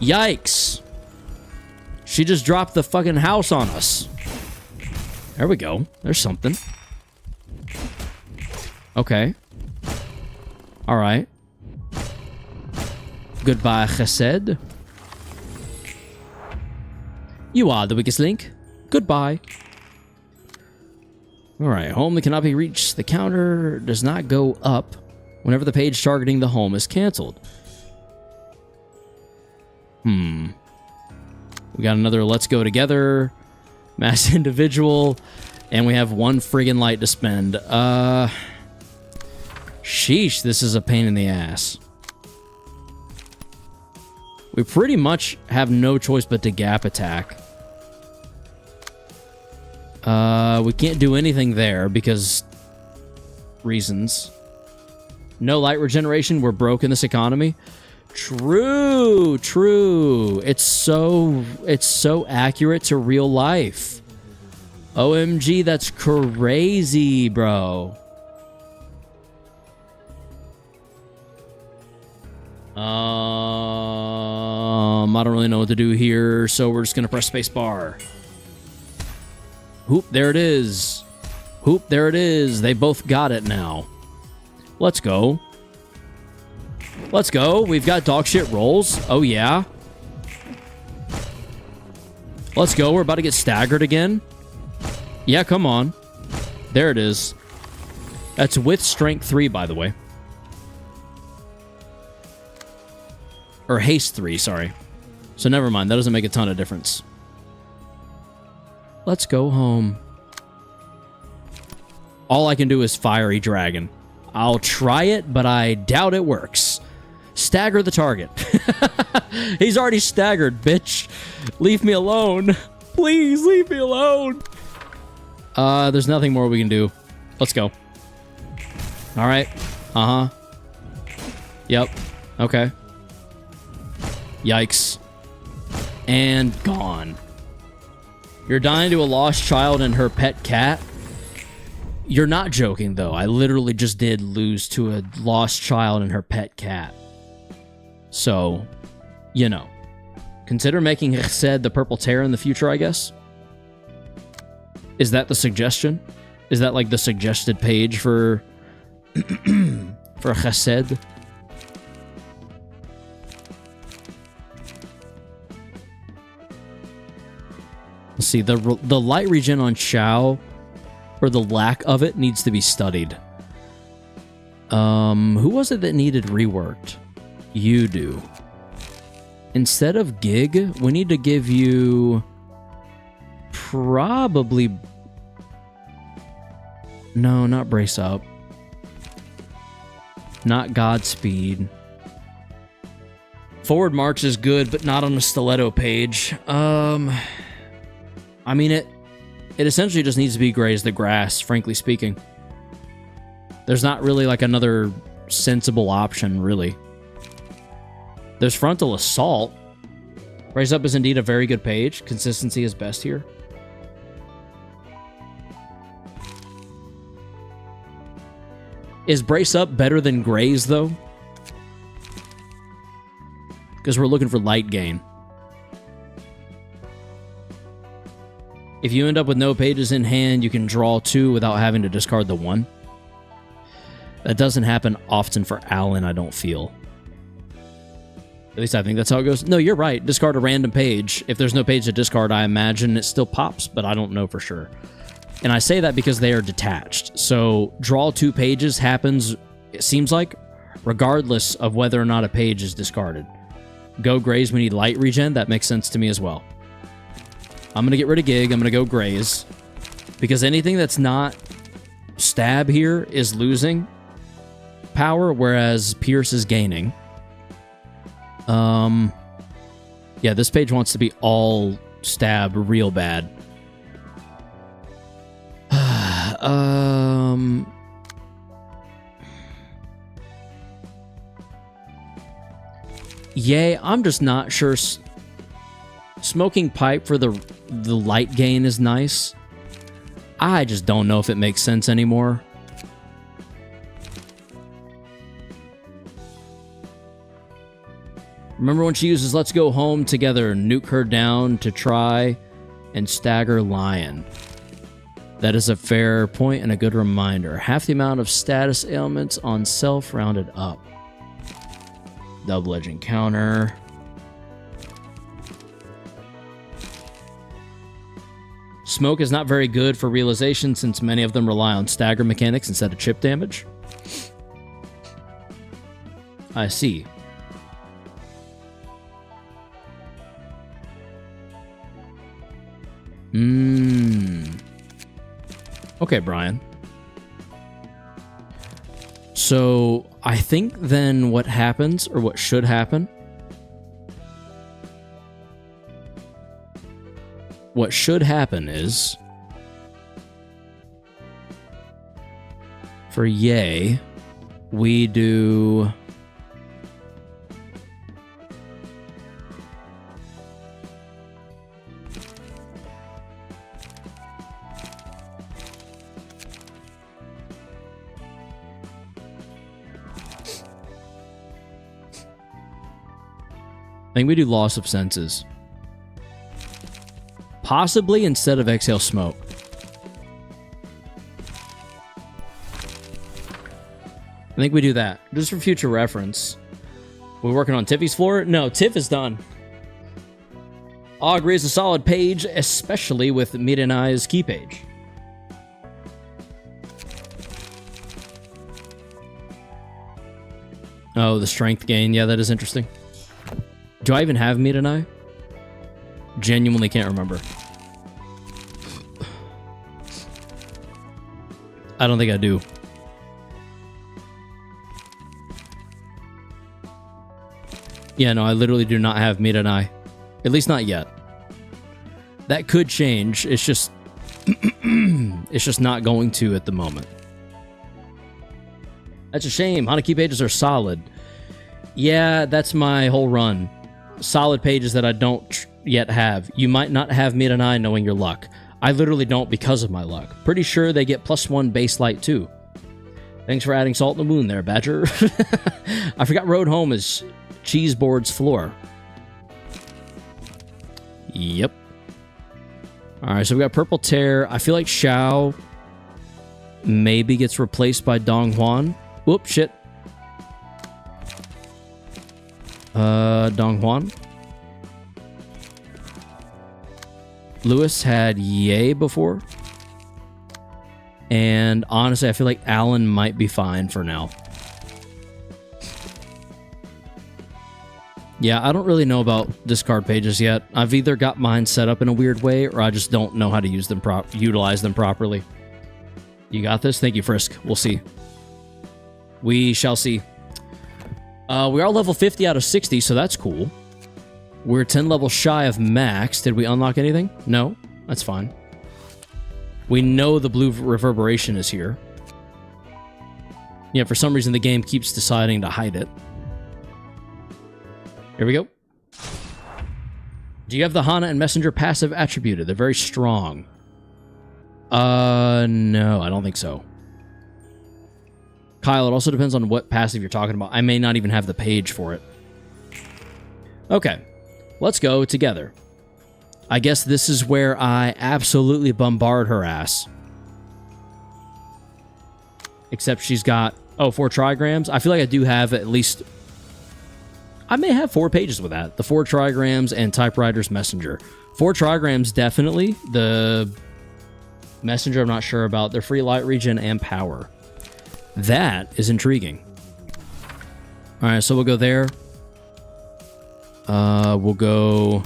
Yikes. She just dropped the fucking house on us. There we go. There's something. Okay. All right. Goodbye, Chesed. You are the weakest link. Goodbye. All right. Home that cannot be reached. The counter does not go up whenever the page targeting the home is canceled. We got another Let's Go Together. Mass individual. And we have 1 friggin' light to spend. Sheesh, this is a pain in the ass. We pretty much have no choice but to gap attack. We can't do anything there because reasons. No light regeneration. We're broke in this economy. True, true. It's so accurate to real life. OMG, that's crazy, bro. I don't really know what to do here, so we're just gonna press spacebar. Hoop, there it is. Hoop, there it is. They both got it now. Let's go. Let's go. We've got dog shit rolls. Oh, yeah. Let's go. We're about to get staggered again. Yeah, come on. There it is. That's with strength 3, by the way. Or haste 3, sorry. So never mind. That doesn't make a ton of difference. Let's go home. All I can do is Fiery Dragon. I'll try it, but I doubt it works. Stagger the target. He's already staggered, bitch. Leave me alone. Please leave me alone. There's nothing more we can do. Let's go. All right. Uh-huh. Yep. Okay. Yikes. And gone. You're dying to a lost child and her pet cat? You're not joking, though. I literally just did lose to a lost child and her pet cat. So, you know. Consider making Chesed the Purple Terror in the future, I guess? Is that the suggestion? Is that like the suggested page for... for Chesed? Let's see, the light regen on Xiao, or the lack of it, needs to be studied. Who was it that needed reworked? You do. Instead of Gig, we need to give you... probably... No, not Brace Up. Not Godspeed. Forward March is good, but not on a stiletto page. I mean, it essentially just needs to be Graze the Grass, frankly speaking. There's not really like another sensible option, really. There's Frontal Assault. Raise Up is indeed a very good page. Consistency is best here. Is Brace Up better than Graze, though? Because we're looking for light gain. If you end up with no pages in hand, you can draw 2 without having to discard the 1. That doesn't happen often for Alan, I don't feel. At least I think that's how it goes. No, you're right. Discard a random page. If there's no page to discard, I imagine it still pops, but I don't know for sure. And I say that because they are detached. So draw 2 pages happens, it seems like, regardless of whether or not a page is discarded. Go Graze, we need light regen. That makes sense to me as well. I'm going to get rid of Gig. I'm going to go Graze. Because anything that's not Stab here is losing power, whereas Pierce is gaining. Yeah, this page wants to be all Stab real bad. Yay, I'm just not sure. Smoking Pipe for the light gain is nice. I just don't know if it makes sense anymore. Remember when she uses Let's Go Home together, nuke her down to try and stagger Lion. That is a fair point and a good reminder. Half the amount of status ailments on self rounded up. Double-edged encounter. Smoke is not very good for realization since many of them rely on stagger mechanics instead of chip damage. I see. Okay, Brian. So, I think then what happens, or what should happen... What should happen is... For yay, we do... I think we do loss of senses. Possibly instead of exhale smoke. I think we do that. Just for future reference. We're working on Tiffy's floor? No, Tiff is done. Augury is a solid page, especially with Mita and I's key page. Oh, the strength gain. Yeah, that is interesting. Do I even have Mita and I? Genuinely can't remember. I don't think I do. Yeah, no, I literally do not have Mita and I. At least not yet. That could change. It's just... it's just not going to at the moment. That's a shame. Hanaki pages are solid. Yeah, that's my whole run. Solid pages that I don't yet have. You might not have Mita and I knowing your luck. I literally don't because of my luck. Pretty sure they get +1 base light too. Thanks for adding salt in the wound there, Badger. I forgot Road Home is Cheeseboard's floor. Yep. Alright, so we got Purple Tear. I feel like Xiao maybe gets replaced by Dong Huan. Whoop, shit. Dong Huan. Lewis had Ye before. And honestly, I feel like Alan might be fine for now. Yeah, I don't really know about discard pages yet. I've either got mine set up in a weird way, or I just don't know how to use them utilize them properly. You got this? Thank you, Frisk. We'll see. We shall see. We are level 50 out of 60, so that's cool. We're 10 levels shy of max. Did we unlock anything? No? That's fine. We know the blue reverberation is here. Yeah, for some reason the game keeps deciding to hide it. Here we go. Do you have the Hana and Messenger passive attributed? They're very strong. No, I don't think so. Kyle, it also depends on what passive you're talking about. I may not even have the page for it. Okay, let's go together. I guess this is where I absolutely bombard her ass. Except she's got, 4 trigrams. I feel like I do have at least... I may have 4 pages with that. The 4 trigrams and Typewriter's Messenger. 4 trigrams, definitely. The Messenger, I'm not sure about. They're free light regen and power. That is intriguing. Alright, so we'll go there. We'll go...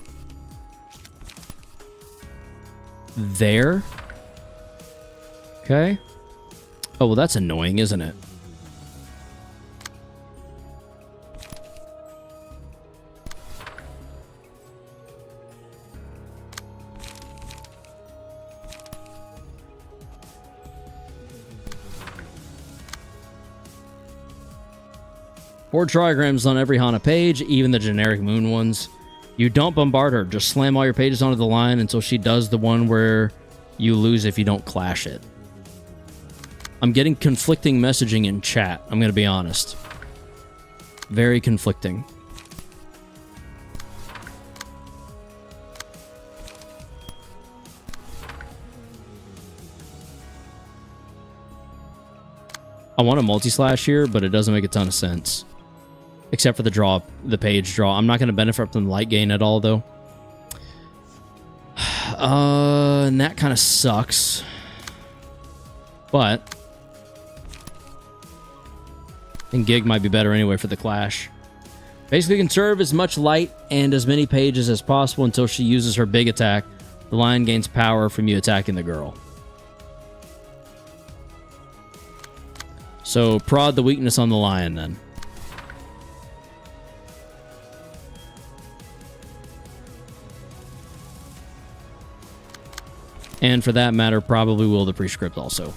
there. Okay. Oh, well, that's annoying, isn't it? Four trigrams on every Hana page, even the generic moon ones. You don't bombard her. Just slam all your pages onto the line until she does the one where you lose if you don't clash it. I'm getting conflicting messaging in chat. I'm going to be honest. Very conflicting. I want a multi-slash here, but it doesn't make a ton of sense. Except for the page draw. I'm not going to benefit from the light gain at all, though. And that kind of sucks. But I think Gig might be better anyway for the clash. Basically, conserve as much light and as many pages as possible until she uses her big attack. The lion gains power from you attacking the girl. So, prod the weakness on the lion, then. And for that matter, probably will the prescript also.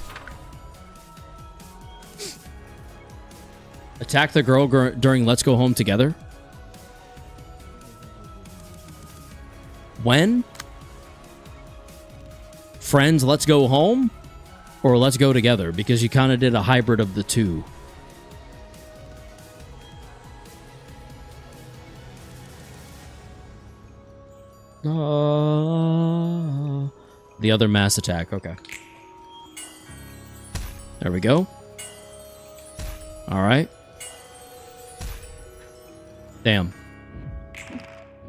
Attack the girl during Let's Go Home Together? When? Friends, Let's Go Home? Or Let's Go Together? Because you kind of did a hybrid of the two. The other mass attack. Okay. There we go. All right. Damn.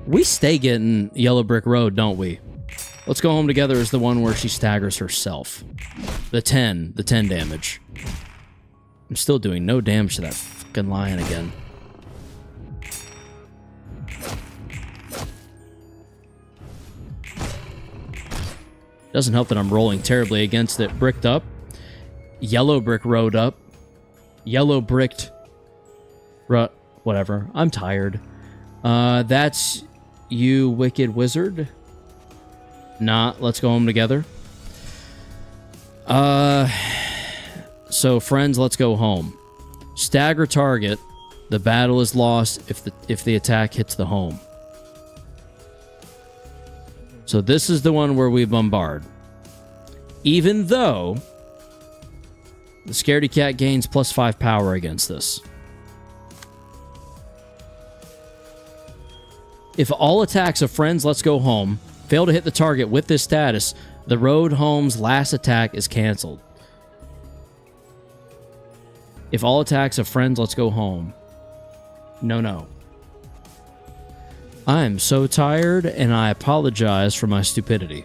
We stay getting Yellow Brick Road, don't we? Let's Go Home Together is the one where she staggers herself. The 10 damage. I'm still doing no damage to that fucking lion again. Doesn't help that I'm rolling terribly against it. Bricked up. Yellow Brick Road up. Yellow Bricked... Whatever. I'm tired. That's you, Wicked Wizard. Not Let's Go Home Together. So friends, let's go home. Stagger target. The battle is lost if the attack hits the home. So this is the one where we bombard. Even though the Scaredy Cat gains +5 power against this. If all attacks of friends, let's go home, fail to hit the target with this status, the road home's last attack is canceled. If all attacks of friends, let's go home. No. I am so tired, and I apologize for my stupidity.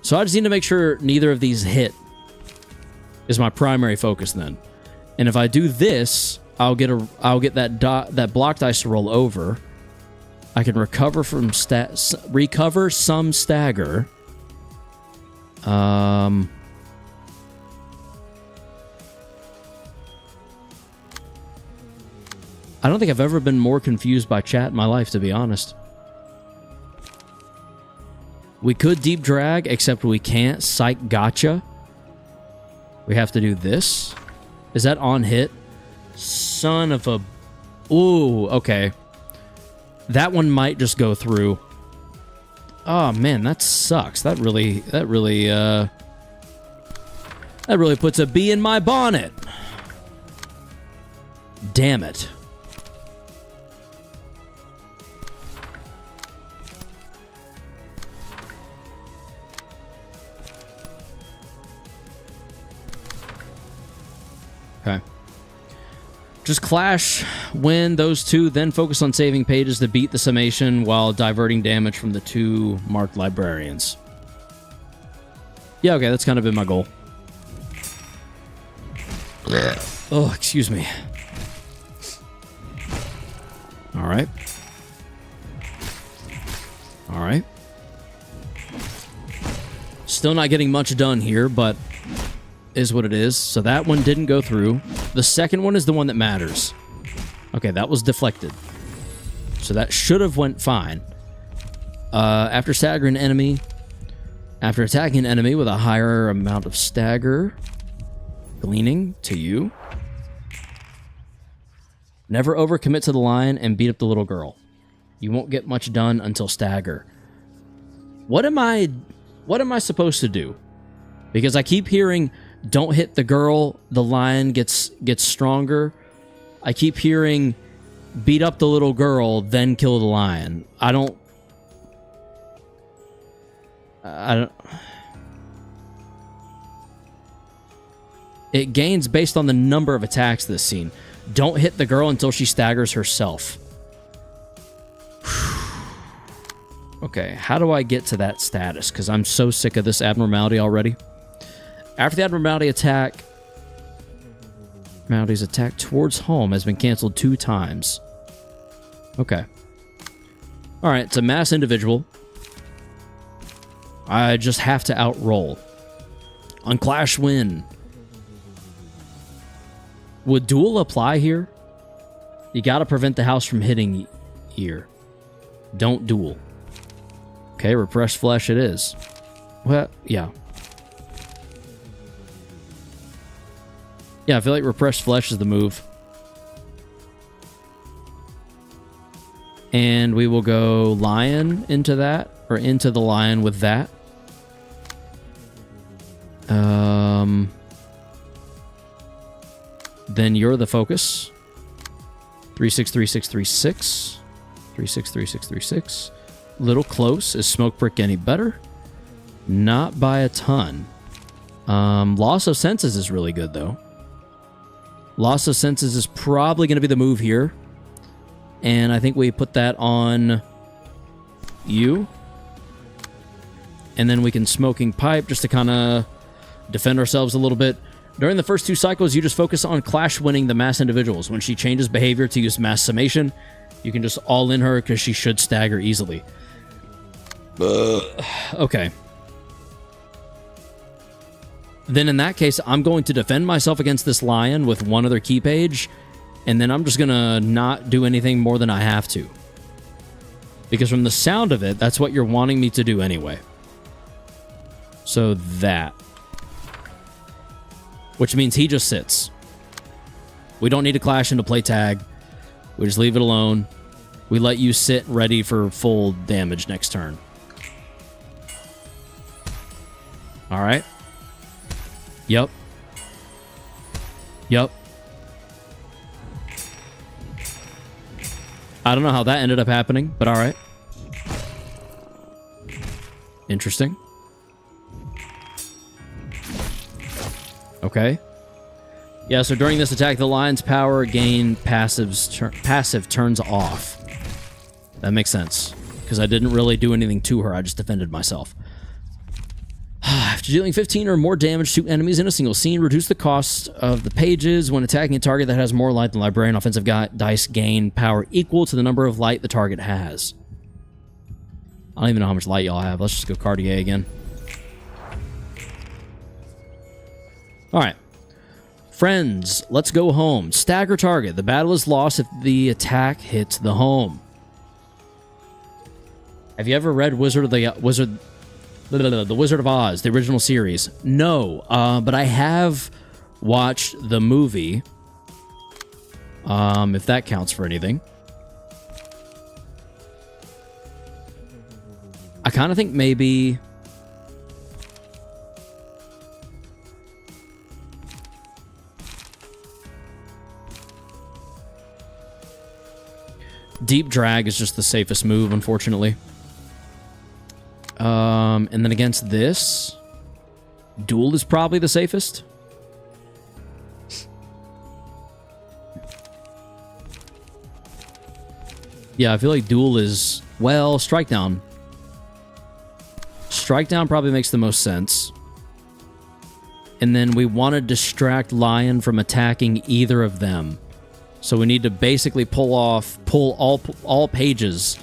So I just need to make sure neither of these hit is my primary focus then. And if I do this, I'll get that block dice to roll over. I can recover from some stagger. I don't think I've ever been more confused by chat in my life, to be honest. We could deep drag, except we can't. Psych gotcha. We have to do this. Is that on hit? Son of a... Ooh, okay. That one might just go through. Oh, man, that sucks. That really puts a bee in my bonnet. Damn it. Okay. Just clash, win those two, then focus on saving pages to beat the summation while diverting damage from the two marked librarians. Yeah, okay, that's kind of been my goal. Oh, excuse me. Alright. Alright. Still not getting much done here, but... is what it is. So that one didn't go through. The second one is the one that matters. Okay, that was deflected. So that should have went fine. After staggering an enemy, after attacking an enemy with a higher amount of stagger, gleaning to you. Never overcommit to the line and beat up the little girl. You won't get much done until stagger. What am I supposed to do? Because I keep hearing, don't hit the girl, the lion gets stronger. I keep hearing, beat up the little girl, then kill the lion. I don't... It gains based on the number of attacks this scene. Don't hit the girl until she staggers herself. Okay, how do I get to that status? Because I'm so sick of this abnormality already. After the abnormality's attack towards home has been canceled 2 times. Okay. Alright, it's a mass individual. I just have to outroll. On Clash Win. Would duel apply here? You gotta prevent the house from hitting here. Don't duel. Okay, repressed flesh it is. Well, yeah. Yeah, I feel like Repressed Flesh is the move. And we will go Lion into that, or into the Lion with that. Then you're the focus. 363636. 363636. Little close. Is Smoke Brick any better? Not by a ton. Loss of Senses is really good, though. Loss of Senses is probably going to be the move here. And I think we put that on you. And then we can Smoking Pipe just to kind of defend ourselves a little bit. During the first 2 cycles, you just focus on Clash winning the mass individuals. When she changes behavior to use mass summation, you can just all in her because she should stagger easily. Okay. Then in that case, I'm going to defend myself against this Lion with 1 other key page, and then I'm just going to not do anything more than I have to. Because from the sound of it, that's what you're wanting me to do anyway. So that. Which means he just sits. We don't need to clash into play tag. We just leave it alone. We let you sit ready for full damage next turn. Alright. Yep. Yep. I don't know how that ended up happening, but alright. Interesting. Okay. Yeah, so during this attack, the Lion's power gain passive turns off. That makes sense. Because I didn't really do anything to her, I just defended myself. After dealing 15 or more damage to enemies in a single scene, reduce the cost of the pages. When attacking a target that has more light than Librarian, offensive dice gain power equal to the number of light the target has. I don't even know how much light y'all have. Let's just go Cartier again. Alright. Friends, let's go home. Stagger target. The battle is lost if the attack hits the home. Have you ever read The Wizard of Oz, the original series? No, but I have watched the movie, if that counts for anything. I kind of think maybe... Deep Drag is just the safest move, unfortunately. And then against this, Duel is probably the safest. Yeah, I feel like Duel is... Well, Strike Down. Strike Down probably makes the most sense. And then we want to distract Lion from attacking either of them. So we need to basically pull all pages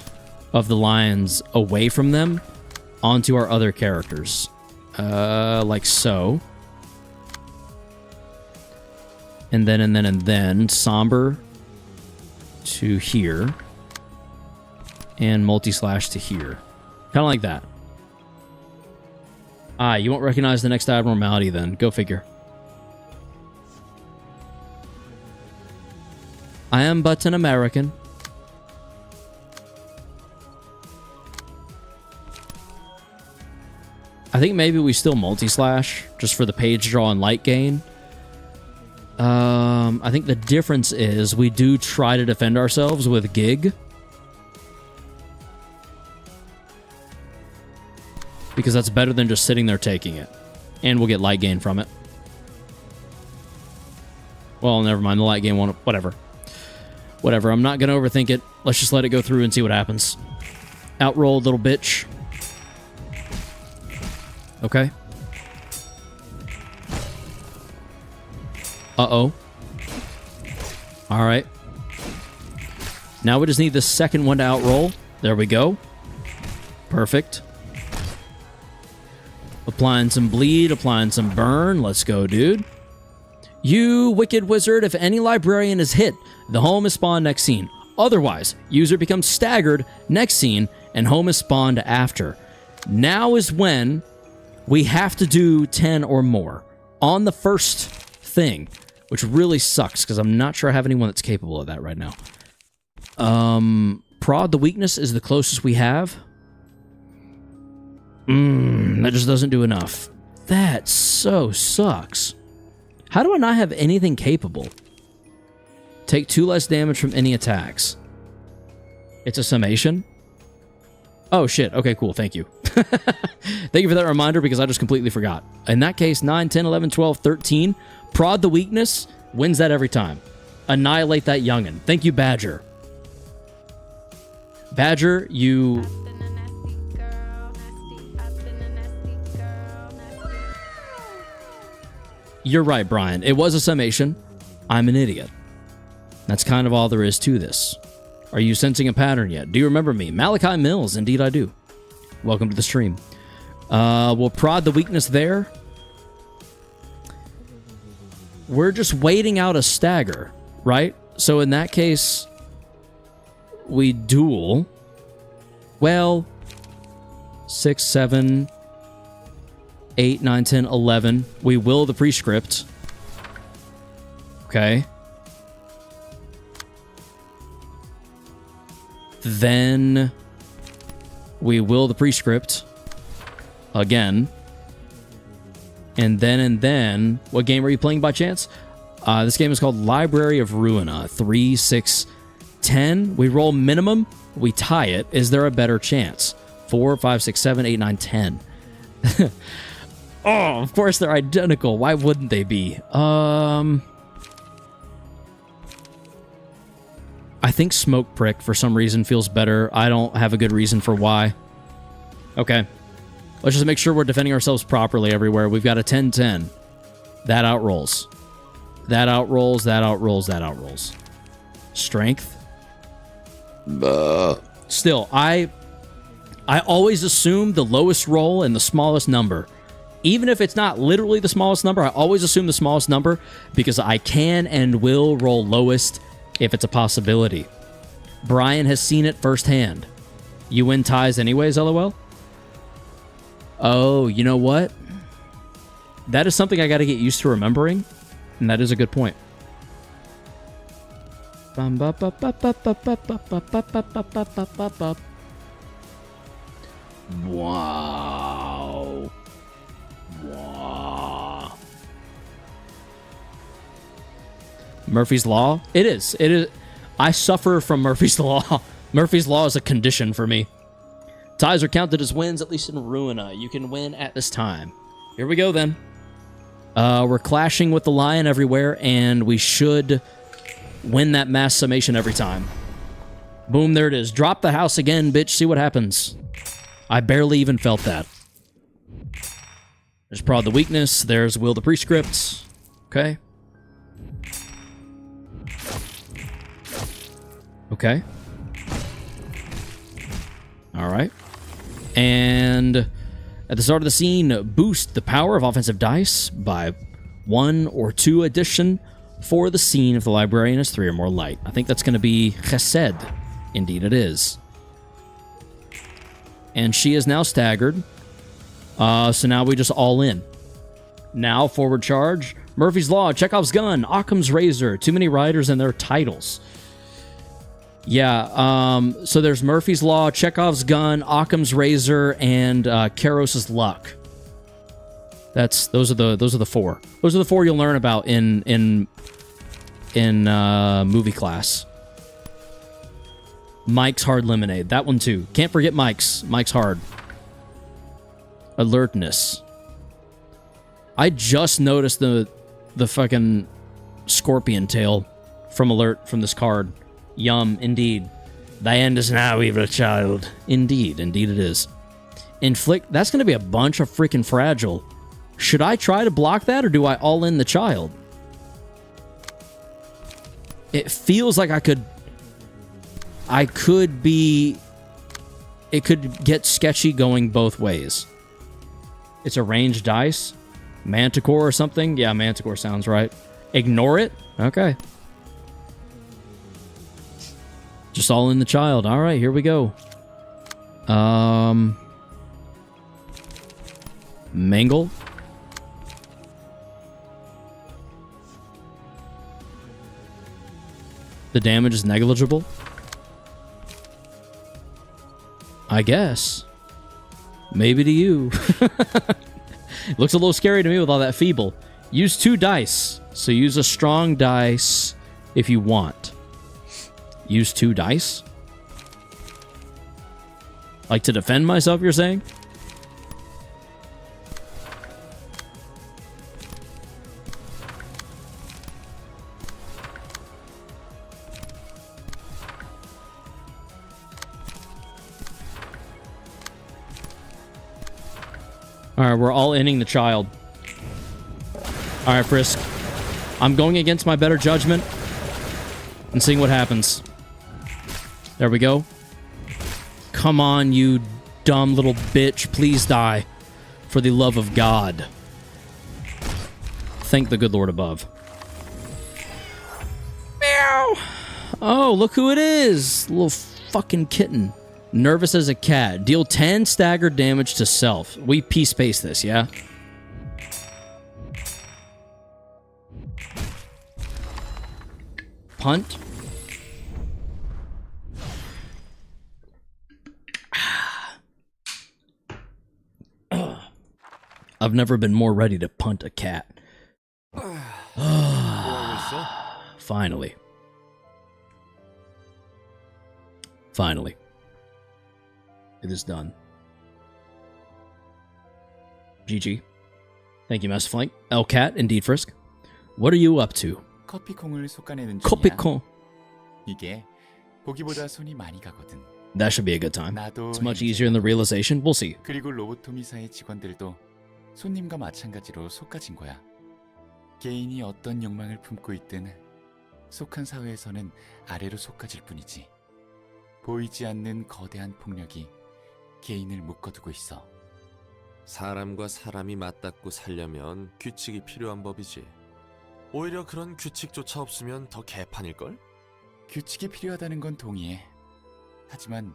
of the Lions away from them onto our other characters. Like so. And then Somber to here. And Multi-Slash to here. Kind of like that. Ah, you won't recognize the next abnormality then. Go figure. I am but an American. I think maybe we still multi-slash just for the page draw and light gain. I think the difference is we do try to defend ourselves with Gig. Because that's better than just sitting there taking it. And we'll get light gain from it. Well, never mind. The light gain won't... Whatever. Whatever. I'm not going to overthink it. Let's just let it go through and see what happens. Outroll, little bitch. Okay. Uh-oh. Alright. Now we just need the second one to outroll. There we go. Perfect. Applying some bleed, applying some burn. Let's go, dude. You wicked wizard, if any librarian is hit, the home is spawned next scene. Otherwise, user becomes staggered next scene, and home is spawned after. Now is when we have to do 10 or more. On the first thing, which really sucks because I'm not sure I have anyone that's capable of that right now. Prod the weakness is the closest we have. That just doesn't do enough. That so sucks. How do I not have anything capable? Take 2 less damage from any attacks. It's a summation? Oh, shit. Okay, cool. Thank you. Thank you for that reminder because I just completely forgot. In that case, 9, 10, 11, 12, 13. Prod the weakness wins that every time. Annihilate that youngin'. Thank you, Badger. Badger, you... You're right, Brian. It was a summation. I'm an idiot. That's kind of all there is to this. Are you sensing a pattern yet? Do you remember me? Malachi Mills. Indeed, I do. Welcome to the stream. We'll prod the weakness there. We're just waiting out a stagger, right? So in that case, we duel. Well, 6, 7... 8, 9, 10, 11. We will the prescript. Okay. Then we will the prescript again. And then, what game are you playing by chance? This game is called Library of Ruina. 3, 6, 10. We roll minimum. We tie it. Is there a better chance? 4, 5, 6, 7, 8, 9, 10. Oh, of course they're identical. Why wouldn't they be? I think Smoke Prick for some reason feels better. I don't have a good reason for why. Okay. Let's just make sure we're defending ourselves properly everywhere. We've got a 10-10. That outrolls. That outrolls, that outrolls, that outrolls. Strength. Still, I always assume the lowest roll and the smallest number. Even if it's not literally the smallest number, I always assume the smallest number because I can and will roll lowest if it's a possibility. Brian has seen it firsthand. You win ties anyways, LOL? Oh, you know what? That is something I got to get used to remembering, and that is a good point. Wow. Wow. Murphy's Law? It is. It is. I suffer from Murphy's Law. Murphy's Law is a condition for me. Ties are counted as wins, at least in Ruina. You can win at this time. Here we go, then. We're clashing with the lion everywhere, and we should win that mass summation every time. Boom, there it is. Drop the house again, bitch. See what happens. I barely even felt that. There's Prod the weakness. There's Will the prescripts. Okay. Okay. All right. And at the start of the scene, boost the power of offensive dice by 1 or 2 addition for the scene if the librarian has 3 or more light. I think that's going to be Chesed. Indeed it is. And she is now staggered. So now we just all in. Now, forward charge. Murphy's Law, Chekhov's Gun, Occam's Razor. Too many riders and their titles. Yeah, so there's Murphy's Law, Chekhov's Gun, Occam's Razor, and Karos's Luck. Those are the 4. Those are the 4 you'll learn about in movie class. Mike's Hard Lemonade. That one too. Can't forget Mike's. Mike's Hard. Alertness. I just noticed the fucking scorpion tail from Alert from this card. Yum, indeed. Thy end is now, evil child. Indeed, indeed it is. Inflict. That's going to be a bunch of freaking fragile. Should I try to block that, or do I all in the child? It feels like I could be... It could get sketchy going both ways. It's a ranged dice. Manticore or something? Yeah, Manticore sounds right. Ignore it? Okay. Just all in the child. All right, here we go. Mangle. The damage is negligible? I guess. Maybe to you. Looks a little scary to me with all that feeble. Use 2 dice. So use a strong dice if you want. Use 2 dice? Like to defend myself, you're saying? Alright, we're all ending the child. Alright, Frisk. I'm going against my better judgment and seeing what happens. There we go. Come on, you dumb little bitch. Please die. For the love of God. Thank the good Lord above. Meow! Oh, look who it is. Little fucking kitten. Nervous as a cat. Deal 10 staggered damage to self. We P-space this, yeah? Punt. I've never been more ready to punt a cat. Finally. Finally. It is done. GG. Thank you, Master Flank. Cat, indeed, Frisk. What are you up to?
커피콩을 솎아내는 중이야.
Kopiko.
이게 보기보다 손이 많이 가거든.
That should be a good time.
나도
It's much easier in the realization. We'll see.
그리고 로보토미사의 직원들도 손님과 마찬가지로 속가진 거야. 개인이 어떤 욕망을 품고 있든 속한 사회에서는 아래로 속가질 뿐이지. 보이지 않는 거대한 폭력이 개인을 묶어두고 있어.
사람과 사람이 맞닿고 살려면 규칙이 필요한 법이지. 오히려 그런 규칙조차 없으면 더 개판일걸?
규칙이 필요하다는 건 동의해. 하지만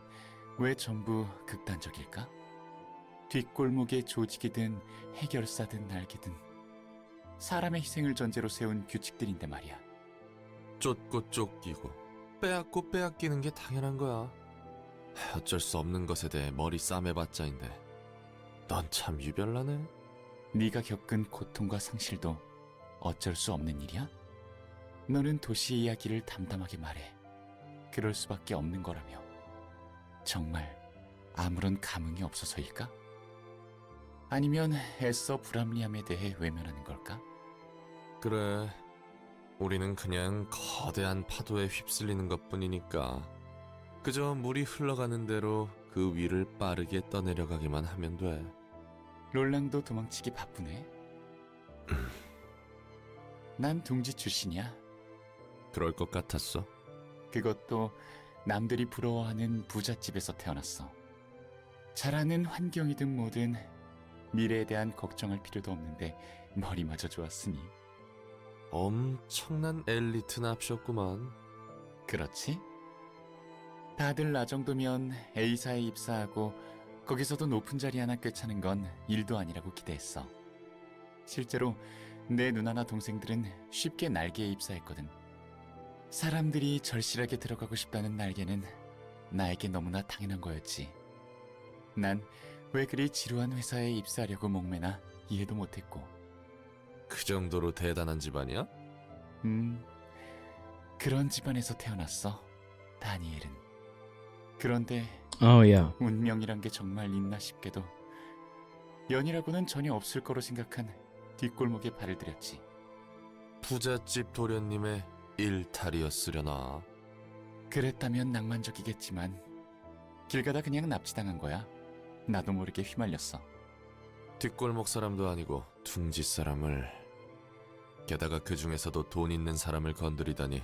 왜 전부 극단적일까? 뒷골목의 조직이든 해결사든 날개든 사람의 희생을 전제로 세운 규칙들인데 말이야.
쫓고 쫓기고 빼앗고 빼앗기는 게 당연한 거야. 어쩔 수 없는 것에 대해 머리 싸매봤자인데 넌 참 유별나네.
네가 겪은 고통과 상실도 어쩔 수 없는 일이야? 너는 도시 이야기를 담담하게 말해. 그럴 수밖에 없는 거라며. 정말 아무런 감흥이 없어서일까? 아니면 애써 불합리함에 대해 외면하는 걸까?
그래, 우리는 그냥 거대한 파도에 휩쓸리는 것뿐이니까 그저 물이 흘러가는 대로 그 위를 빠르게 떠내려가기만 하면 돼.
롤랑도 도망치기 바쁘네. 난 둥지 출신이야.
그럴 것 같았어.
그것도 남들이 부러워하는 부잣집에서 태어났어. 잘하는 환경이든 뭐든 미래에 대한 걱정할 필요도 없는데 머리마저 좋았으니.
엄청난 엘리트 납셨구만.
그렇지? 다들 나 정도면 A사에 입사하고 거기서도 높은 자리 하나 꿰차는 건 일도 아니라고 기대했어. 실제로 내 누나나 동생들은 쉽게 날개에 입사했거든. 사람들이 절실하게 들어가고 싶다는 날개는 나에게 너무나 당연한 거였지. 난 왜 그리 지루한 회사에 입사하려고 목매나 이해도 못했고.
그 정도로 대단한 집안이야?
그런 집안에서 태어났어, 다니엘은. 그런데
Oh, yeah.
운명이란 게 정말 있나 싶게도 연이라고는 전혀 없을 거로 생각한 뒷골목에 발을 들였지.
부잣집 도련님의 일탈이었으려나.
그랬다면 낭만적이겠지만 길 가다 그냥 납치당한 거야. 나도 모르게 휘말렸어.
뒷골목 사람도 아니고 둥지 사람을, 게다가 그 중에서도 돈 있는 사람을 건드리다니.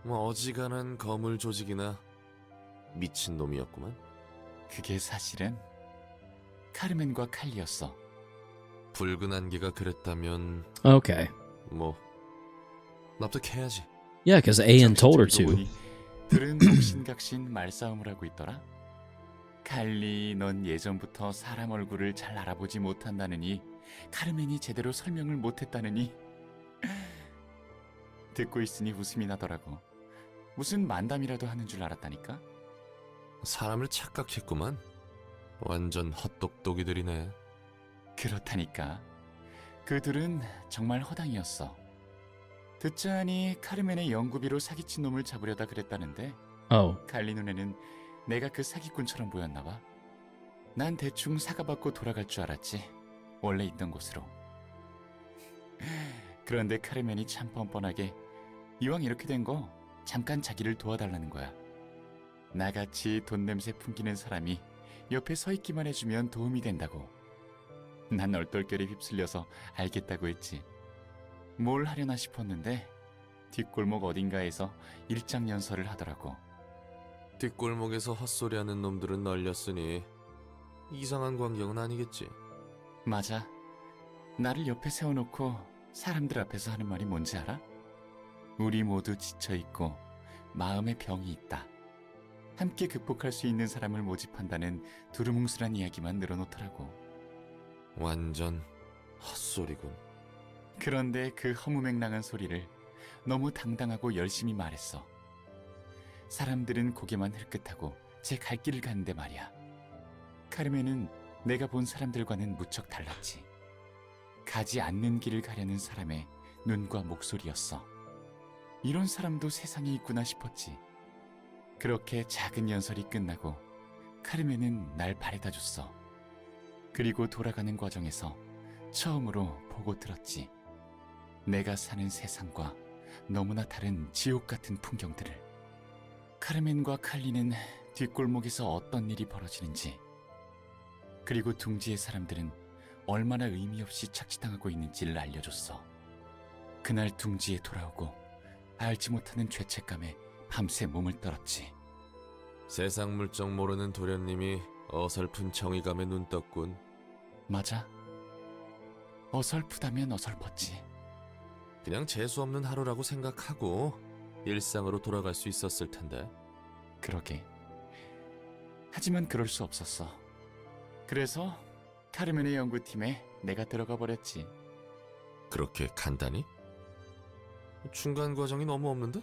뭐 어지간한 거물 조직이나 미친 놈이었구만.
그게 사실은 카르멘과 칼리였어.
붉은 안개가 그랬다면
Okay.
뭐 납득해야지.
Yeah, because Ayan told her
정신적으로
to.
보니 둘은 복신각신 말싸움을 하고 있더라. 칼리, 넌 예전부터 사람 얼굴을 잘 알아보지 못한다느니, 카르멘이 제대로 설명을 못했다느니. 듣고 있으니 웃음이 나더라고. 무슨 만담이라도 하는 줄 알았다니까.
사람을 착각했구만. 완전 헛똑똑이들이네.
그렇다니까. 그 둘은 정말 허당이었어. 듣자하니 카르멘의 연구비로 사기친 놈을 잡으려다 그랬다는데
Oh.
갈리 눈에는 내가 그 사기꾼처럼 보였나 봐. 난 대충 사과받고 돌아갈 줄 알았지. 원래 있던 곳으로. 그런데 카르멘이 참 뻔뻔하게 이왕 이렇게 된 거 잠깐 자기를 도와달라는 거야. 나같이 돈 냄새 풍기는 사람이 옆에 서 있기만 해주면 도움이 된다고. 난 얼떨결에 휩쓸려서 알겠다고 했지. 뭘 하려나 싶었는데 뒷골목 어딘가에서 일장연설을 하더라고.
뒷골목에서 헛소리하는 놈들은 널렸으니 이상한 광경은 아니겠지.
맞아. 나를 옆에 세워놓고 사람들 앞에서 하는 말이 뭔지 알아? 우리 모두 지쳐있고 마음에 병이 있다. 함께 극복할 수 있는 사람을 모집한다는 두루뭉술한 이야기만 늘어놓더라고.
완전 헛소리군.
그런데 그 허무맹랑한 소리를 너무 당당하고 열심히 말했어. 사람들은 고개만 흘끗하고 제 갈 길을 가는데 말이야. 카르멘은 내가 본 사람들과는 무척 달랐지. 가지 않는 길을 가려는 사람의 눈과 목소리였어. 이런 사람도 세상에 있구나 싶었지. 그렇게 작은 연설이 끝나고 카르멘은 날 바래다 줬어. 그리고 돌아가는 과정에서 처음으로 보고 들었지. 내가 사는 세상과 너무나 다른 지옥 같은 풍경들을. 카르멘과 칼리는 뒷골목에서 어떤 일이 벌어지는지, 그리고 둥지의 사람들은 얼마나 의미 없이 착취당하고 있는지를 알려줬어. 그날 둥지에 돌아오고 알지 못하는 죄책감에 밤새 몸을 떨었지.
세상 물정 모르는 도련님이 어설픈 정의감에 눈 떴군.
맞아. 어설프다면 어설펐지.
그냥 재수없는 하루라고 생각하고 일상으로 돌아갈 수 있었을 텐데.
그러게. 하지만 그럴 수 없었어. 그래서 카르멘의 연구팀에 내가 들어가 버렸지.
그렇게 간단히? 중간 과정이 너무 없는데?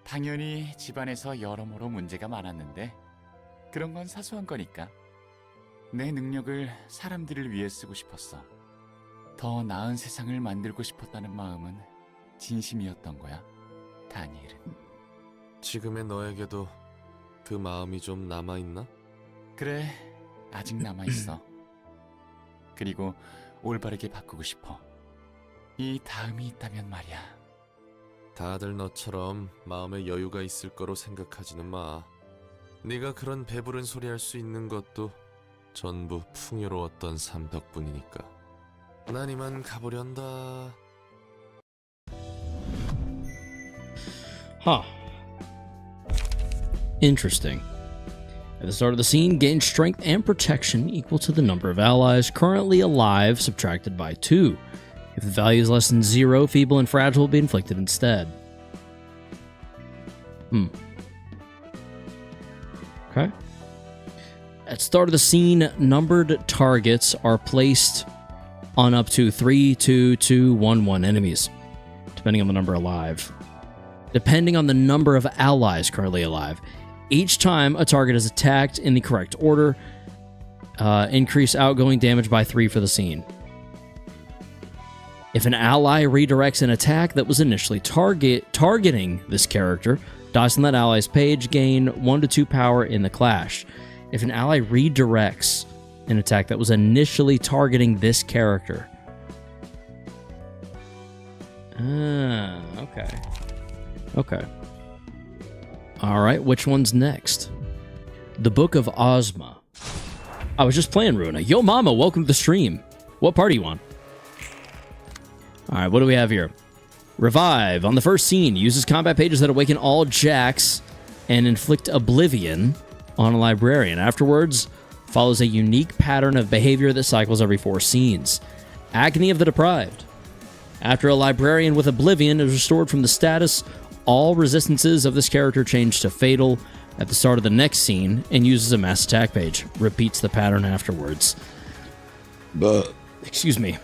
당연히 집안에서 여러모로 문제가 많았는데 그런 건 사소한 거니까. 내 능력을 사람들을 위해 쓰고 싶었어. 더 나은 세상을 만들고 싶었다는 마음은 진심이었던 거야, 다니엘은.
지금의 너에게도 그 마음이 좀 남아있나?
그래, 아직 남아있어. 그리고 올바르게 바꾸고 싶어. 이 다음이 있다면 말이야.
다들 너처럼 마음에 여유가 있을 거로 생각하지는 마. 네가 그런 배부른 소리 할 수 있는 것도 전부 풍요로웠던 삶 덕분이니까. 난 이만 가보련다.
Huh. Interesting. At the start of the scene, gain strength and protection equal to the number of allies currently alive subtracted by 2. If the value is less than 0, feeble and fragile will be inflicted instead. Okay. At the start of the scene, numbered targets are placed on up to 3, 2, 2, 1, 1 enemies, depending on the number alive. Depending on the number of allies currently alive. Each time a target is attacked in the correct order, increase outgoing damage by 3 for the scene. If an ally redirects an attack that was initially targeting this character, dice on that ally's page gain 1 to 2 power in the clash. If an ally redirects an attack that was initially targeting this character. Okay. Okay. Alright, which one's next? The Book of Ozma. I was just playing Ruina. Yo mama, welcome to the stream. What party you on? Alright, what do we have here? Revive. On the first scene, uses combat pages that awaken all jacks and inflict oblivion on a librarian. Afterwards, follows a unique pattern of behavior that cycles every 4 scenes. Agony of the Deprived. After a librarian with oblivion is restored from the status, all resistances of this character change to fatal at the start of the next scene and uses a mass attack page. Repeats the pattern afterwards. Excuse me.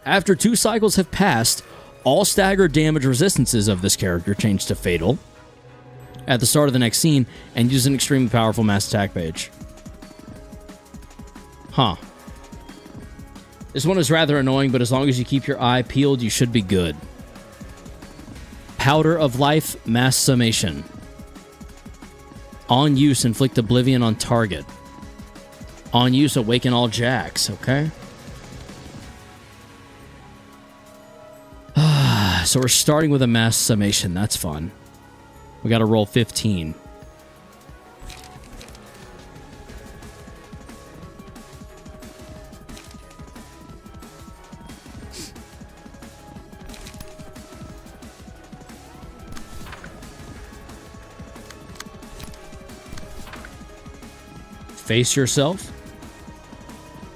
After 2 cycles have passed, all staggered damage resistances of this character change to fatal. at the start of the next scene and use an extremely powerful mass attack page. Huh. This one is rather annoying, but as long as you keep your eye peeled, you should be good. Powder of Life, Mass Summation. On use, inflict oblivion on target. On use, awaken all jacks, okay? So we're starting with a mass summation. That's fun. We gotta roll 15. Face yourself.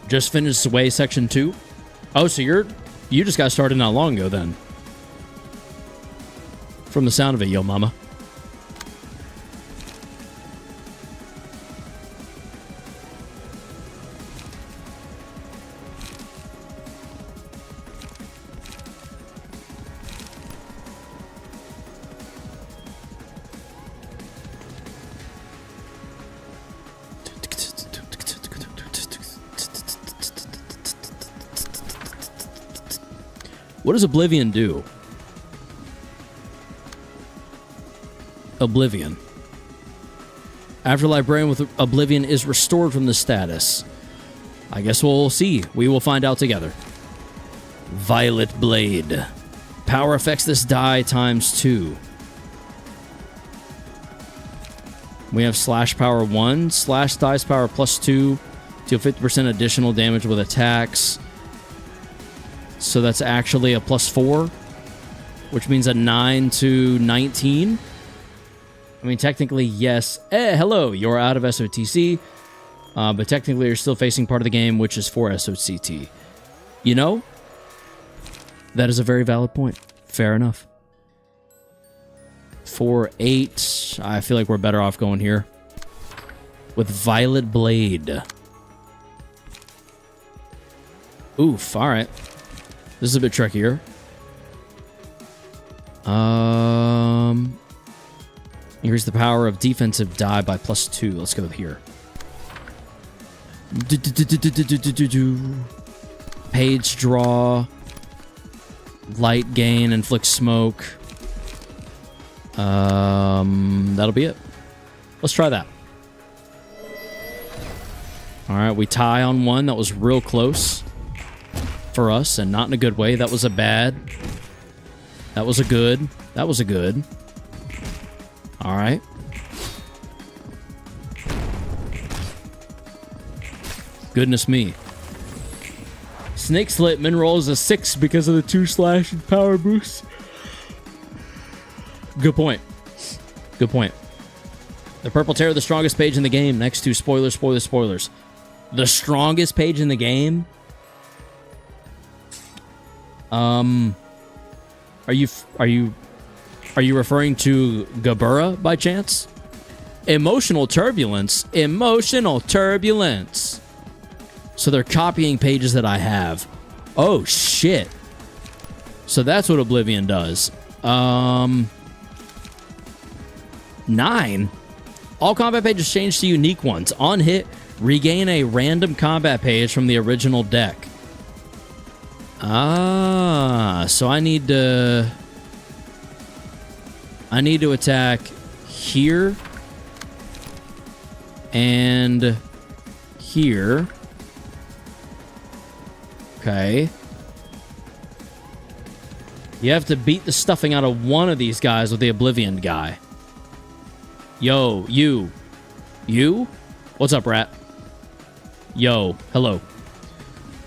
Just finished Way Section 2. Oh, so you just got started not long ago then. From the sound of it, yo mama. What does Oblivion do? Oblivion. After Librarian with Oblivion is restored from the status. I guess we'll see. We will find out together. Violet Blade. Power affects this die ×2. We have slash power 1, slash dice power +2, deal 50% additional damage with attacks. So that's actually a +4, which means a 9 to 19. I mean, technically, yes. Hello, you're out of SOTC, but technically you're still facing part of the game, which is for SOTC. You know, that is a very valid point. Fair enough. 4, 8. I feel like we're better off going here with Violet Blade. Oof, all right. This is a bit trickier. Increase the power of defensive die by +2. Let's go here. Page draw. Light gain, inflict smoke. That'll be it. Let's try that. All right, we tie on one. That was real close for us, and not in a good way. That was a bad. That was a good. That was a good. All right. Goodness me. Snake Slit min roll is a 6 because of the 2 slash and power boost. Good point. Good point. The Purple Terror, the strongest page in the game. Next to spoilers, spoilers, spoilers. The strongest page in the game. Are you referring to Gabura by chance? Emotional turbulence. Emotional turbulence. So they're copying pages that I have. Oh shit. So that's what Oblivion does. 9. All combat pages change to unique ones. On hit, regain a random combat page from the original deck. So I need to attack here and here. Okay. You have to beat the stuffing out of one of these guys with the Oblivion guy. Yo, you. You? What's up, rat? Yo, hello.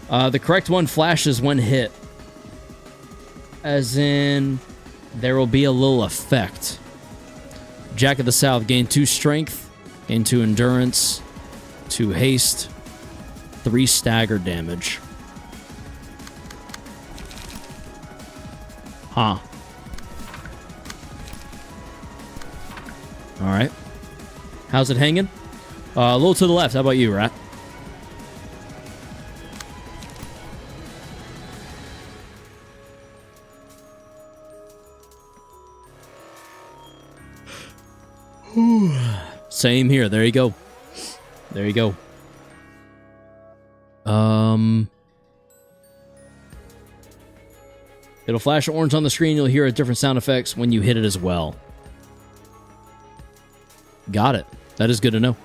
The correct one flashes when hit. As in, there will be a little effect. Jack of the South, gain 2 strength, gain 2 endurance, 2 haste, 3 stagger damage. Huh. Alright. How's it hanging? A little to the left. How about you, rat? Same here. There you go. There you go. It'll flash orange on the screen. You'll hear a different sound effects when you hit it as well. Got it. That is good to know.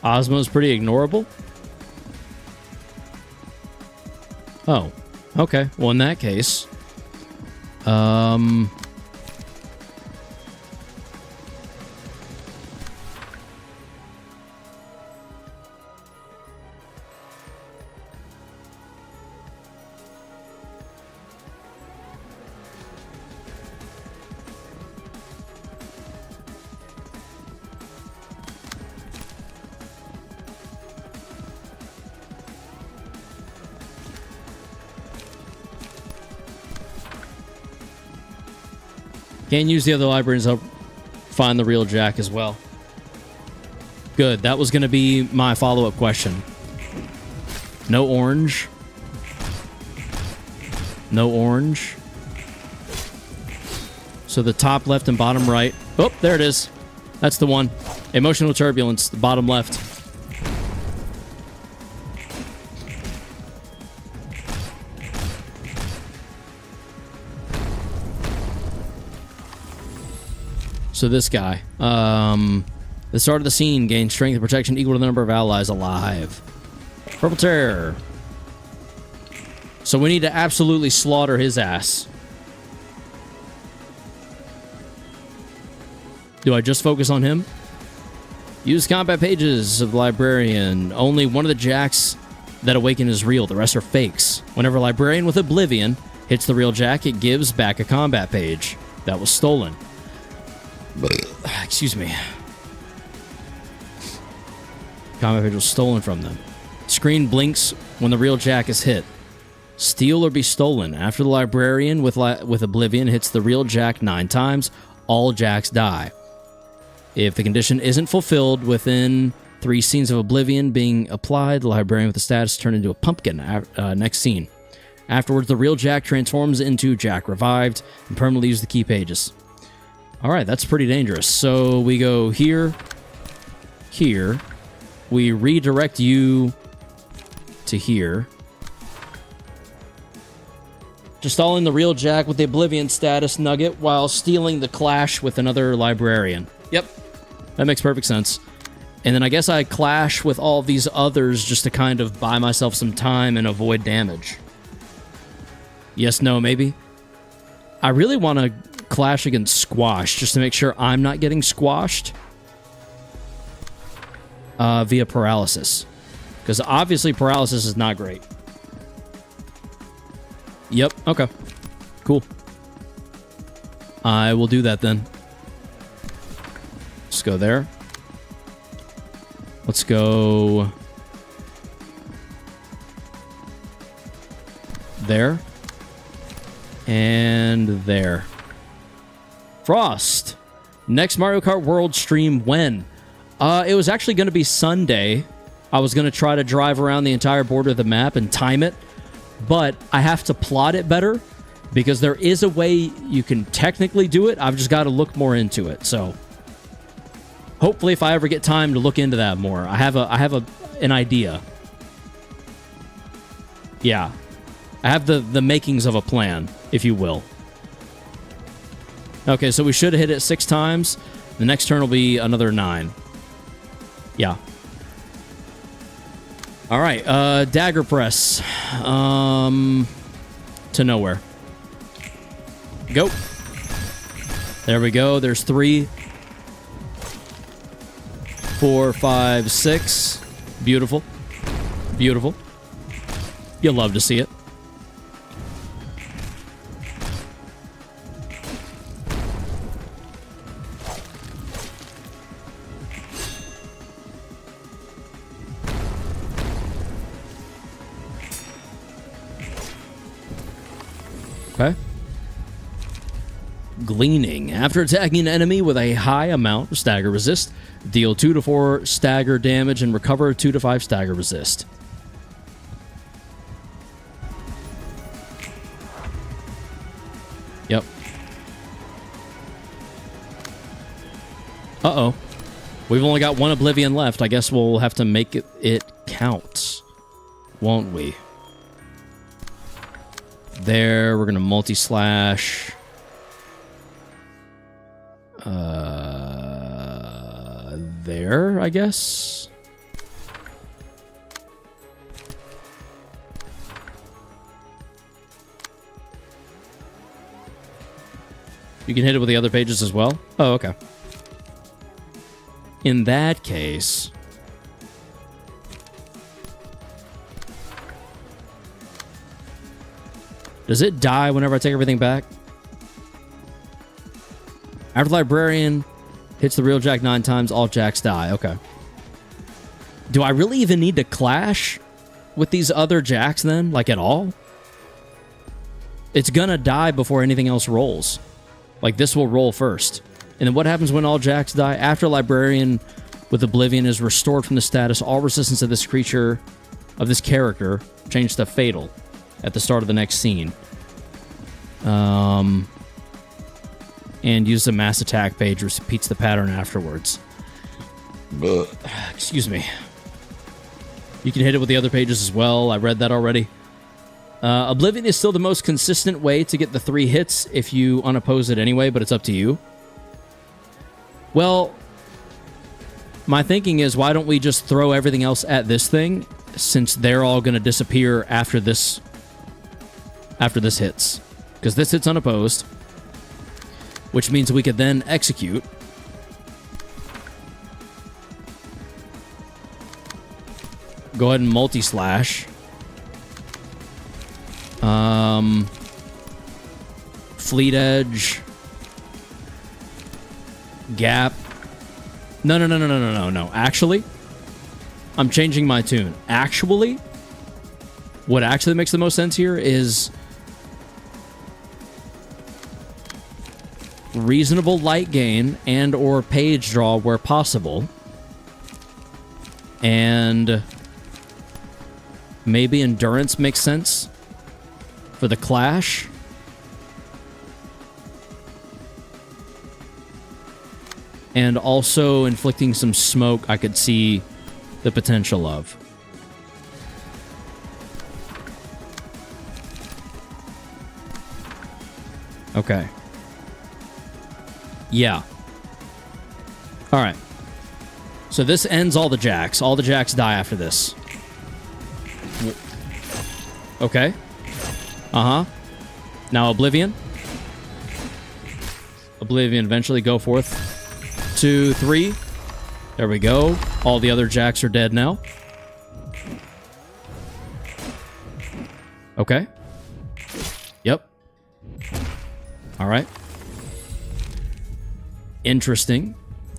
Osmo's pretty ignorable? Oh, okay. Well, in that case, can't use the other libraries to help find the real Jack as well. Good. That was going to be my follow-up question. No orange. No orange. So the top left and bottom right. Oh, there it is. That's the one. Emotional turbulence, the bottom left. So this guy, the start of the scene gains strength and protection equal to the number of allies alive. Purple Terror. So we need to absolutely slaughter his ass. Do I just focus on him? Use combat pages of the librarian. Only one of the jacks that awaken is real. The rest are fakes. Whenever a librarian with Oblivion hits the real jack, it gives back a combat page that was stolen. Excuse me. Combat page was stolen from them. Screen blinks when the real jack is hit. Steal or be stolen. After the librarian with Oblivion hits the real jack 9 times, all jacks die. If the condition isn't fulfilled within 3 scenes of Oblivion being applied, the librarian with the status turned into a pumpkin. Next scene. Afterwards, the real jack transforms into Jack Revived and permanently uses the key pages. Alright, that's pretty dangerous. So we go here, here. We redirect you to here. Just all in the real jack with the Oblivion status nugget while stealing the clash with another librarian. Yep, that makes perfect sense. And then I guess I clash with all these others just to kind of buy myself some time and avoid damage. Yes, no, maybe? I really want to clash against Squash just to make sure I'm not getting squashed via paralysis. Because obviously paralysis is not great. Yep, okay. Cool. I will do that then. Let's go there. Let's go there. And there. Frost. Next Mario Kart World stream when? It was actually going to be Sunday. I was going to try to drive around the entire border of the map and time it. But I have to plot it better because there is a way you can technically do it. I've just got to look more into it. So hopefully if I ever get time to look into that more, I have an idea. Yeah. I have the makings of a plan, if you will. Okay, so we should hit it 6 times. The next turn will be another 9. Yeah. All right, dagger press. To nowhere. Go. There we go. There's 3, 4, 5, 6. Beautiful. Beautiful. You'll love to see it. Okay. Gleaning. After attacking an enemy with a high amount of stagger resist, deal 2 to 4 stagger damage and recover 2 to 5 stagger resist. Yep. Uh-oh. We've only got one Oblivion left. I guess we'll have to make it count, won't we? There, we're going to multi-slash. There, I guess. You can hit it with the other pages as well? Oh, okay. In that case... Does it die whenever I take everything back? After Librarian hits the real Jack 9 times, all Jacks die. Okay. Do I really even need to clash with these other Jacks then? Like, at all? It's gonna die before anything else rolls. Like, this will roll first. And then what happens when all Jacks die? After Librarian with Oblivion is restored from the status, all resistance of this creature, of this character, changed to Fatal at the start of the next scene. And use the mass attack page, repeats the pattern afterwards. Excuse me. You can hit it with the other pages as well. I read that already. Oblivion is still the most consistent way to get the 3 hits if you unoppose it anyway, but it's up to you. Well, my thinking is, why don't we just throw everything else at this thing, since they're all going to disappear after this hits. Because this hits unopposed, which means we could then execute. Go ahead and multi-slash. Fleet Edge. Gap. No. Actually, I'm changing my tune. Actually, what actually makes the most sense here is reasonable light gain and or page draw where possible. And maybe endurance makes sense for the clash. And also inflicting some smoke I could see the potential of. Okay. Yeah. Alright. So this ends all the Jacks. All the Jacks die after this. Okay. Uh-huh. Now Oblivion. Oblivion eventually go forth. 2, 3. There we go. All the other Jacks are dead now. Okay. Yep. Alright. Interesting.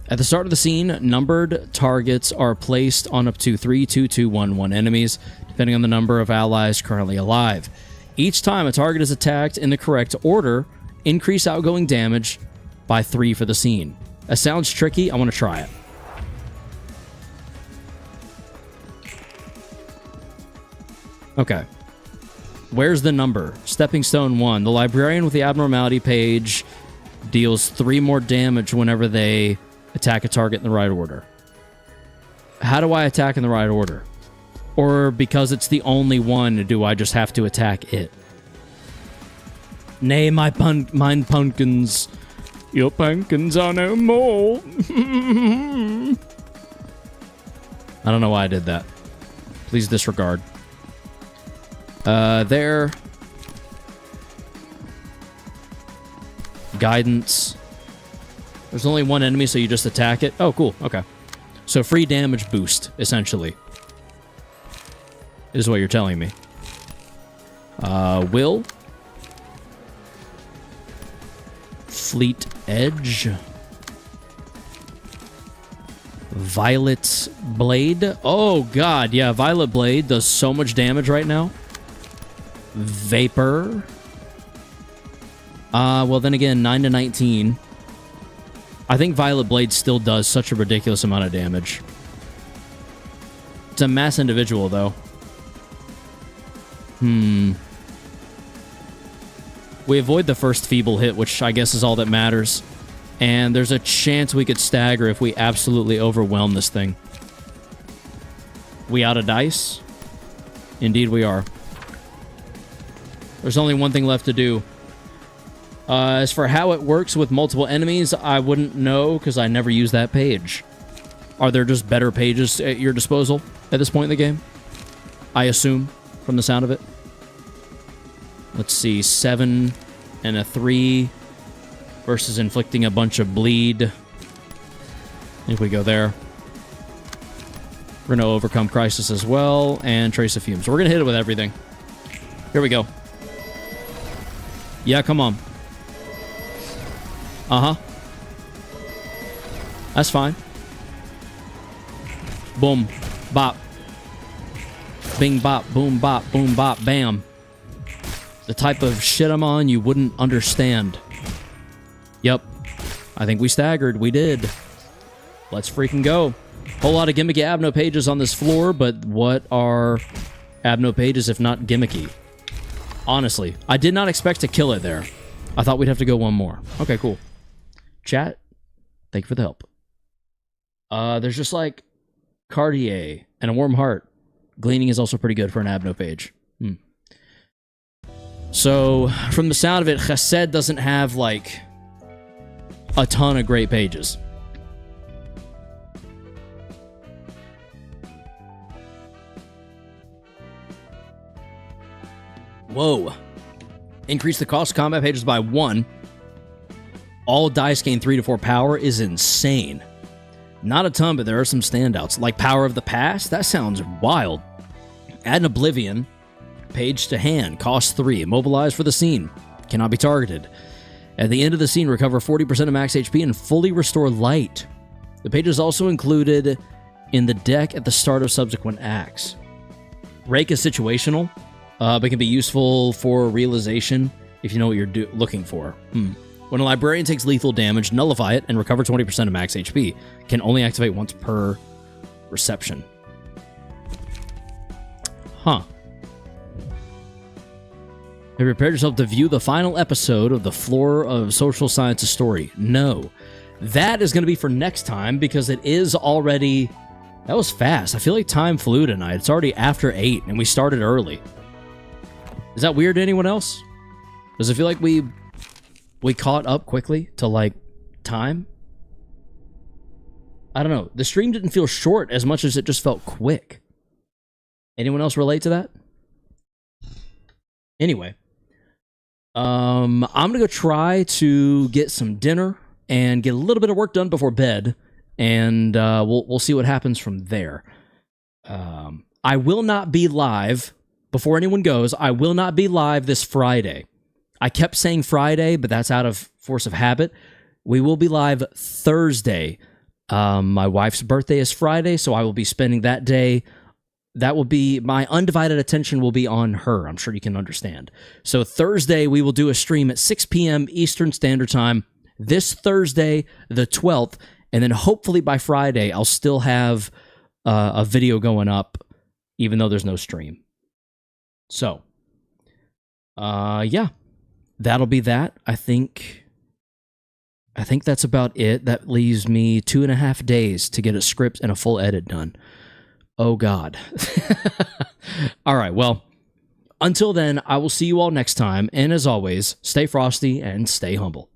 At the start of the scene, numbered targets are placed on up to 3 2-2-1-1 enemies, depending on the number of allies currently alive. Each time a target is attacked in the correct order, increase outgoing damage by 3 for the scene. That sounds tricky. I want to try it. Okay. Where's the number? Stepping Stone 1. The Librarian with the Abnormality page deals 3 more damage whenever they attack a target in the right order. How do I attack in the right order? Or because it's the only one, do I just have to attack it? Nay, mine pumpkins. Your pumpkins are no more. I don't know why I did that. Please disregard. There. Guidance. There's only one enemy, so you just attack it. Oh, cool. Okay. So free damage boost, essentially. is what you're telling me. Will. Fleet Edge. Violet Blade. Oh, God. Yeah, Violet Blade does so much damage right now. Vapor. Well, then again, 9 to 19. I think Violet Blade still does such a ridiculous amount of damage. It's a mass individual, though. We avoid the first feeble hit, which I guess is all that matters. And there's a chance we could stagger if we absolutely overwhelm this thing. We out of dice? Indeed we are. There's only one thing left to do. As for how it works with multiple enemies, I wouldn't know because I never use that page. Are there just better pages at your disposal at this point in the game? I assume, from the sound of it. Let's see, 7 and a 3 versus inflicting a bunch of bleed. I think we go there. We're going to overcome Crisis as well, and Trace of Fumes. So we're going to hit it with everything. Here we go. Yeah, come on. Uh-huh. That's fine. Boom. Bop. Bing, bop, boom, bop, boom, bop, bam. The type of shit I'm on you wouldn't understand. Yep. I think we staggered. We did. Let's freaking go. Whole lot of gimmicky Abno pages on this floor, but what are Abno pages if not gimmicky? Honestly, I did not expect to kill it there. I thought we'd have to go one more. Okay, cool. Chat, thank you for the help. There's just like Cartier and a warm heart. Gleaning is also pretty good for an Abno page. So, from the sound of it, Chesed doesn't have, like, a ton of great pages. Whoa. Increase the cost of combat pages by 1. All dice gain 3 to 4 power is insane. Not a ton, but there are some standouts. Like Power of the Past? That sounds wild. Add an Oblivion. Page to hand. Cost 3. Immobilize for the scene. Cannot be targeted. At the end of the scene, recover 40% of max HP and fully restore light. The page is also included in the deck at the start of subsequent acts. Rake is situational, but can be useful for realization if you know what you're looking for. When a librarian takes lethal damage, nullify it and recover 20% of max HP. Can only activate once per reception. Huh. Have you prepared yourself to view the final episode of the Floor of Social Sciences story? No. That is going to be for next time because it is already... That was fast. I feel like time flew tonight. It's already after 8 and we started early. Is that weird to anyone else? Does it feel like we caught up quickly to, like, time? I don't know. The stream didn't feel short as much as it just felt quick. Anyone else relate to that? Anyway. I'm going to go try to get some dinner and get a little bit of work done before bed, and we'll see what happens from there. I will not be live, before anyone goes, I will not be live this Friday. I kept saying Friday, but that's out of force of habit. We will be live Thursday. My wife's birthday is Friday, so I will be spending that day. That will be, my undivided attention will be on her. I'm sure you can understand. So Thursday, we will do a stream at 6 p.m. Eastern Standard Time. This Thursday, the 12th. And then hopefully by Friday, I'll still have a video going up, even though there's no stream. So, yeah. That'll be that. I think that's about it. That leaves me 2.5 days to get a script and a full edit done. Oh, God. All right, well, until then, I will see you all next time. And as always, stay frosty and stay humble.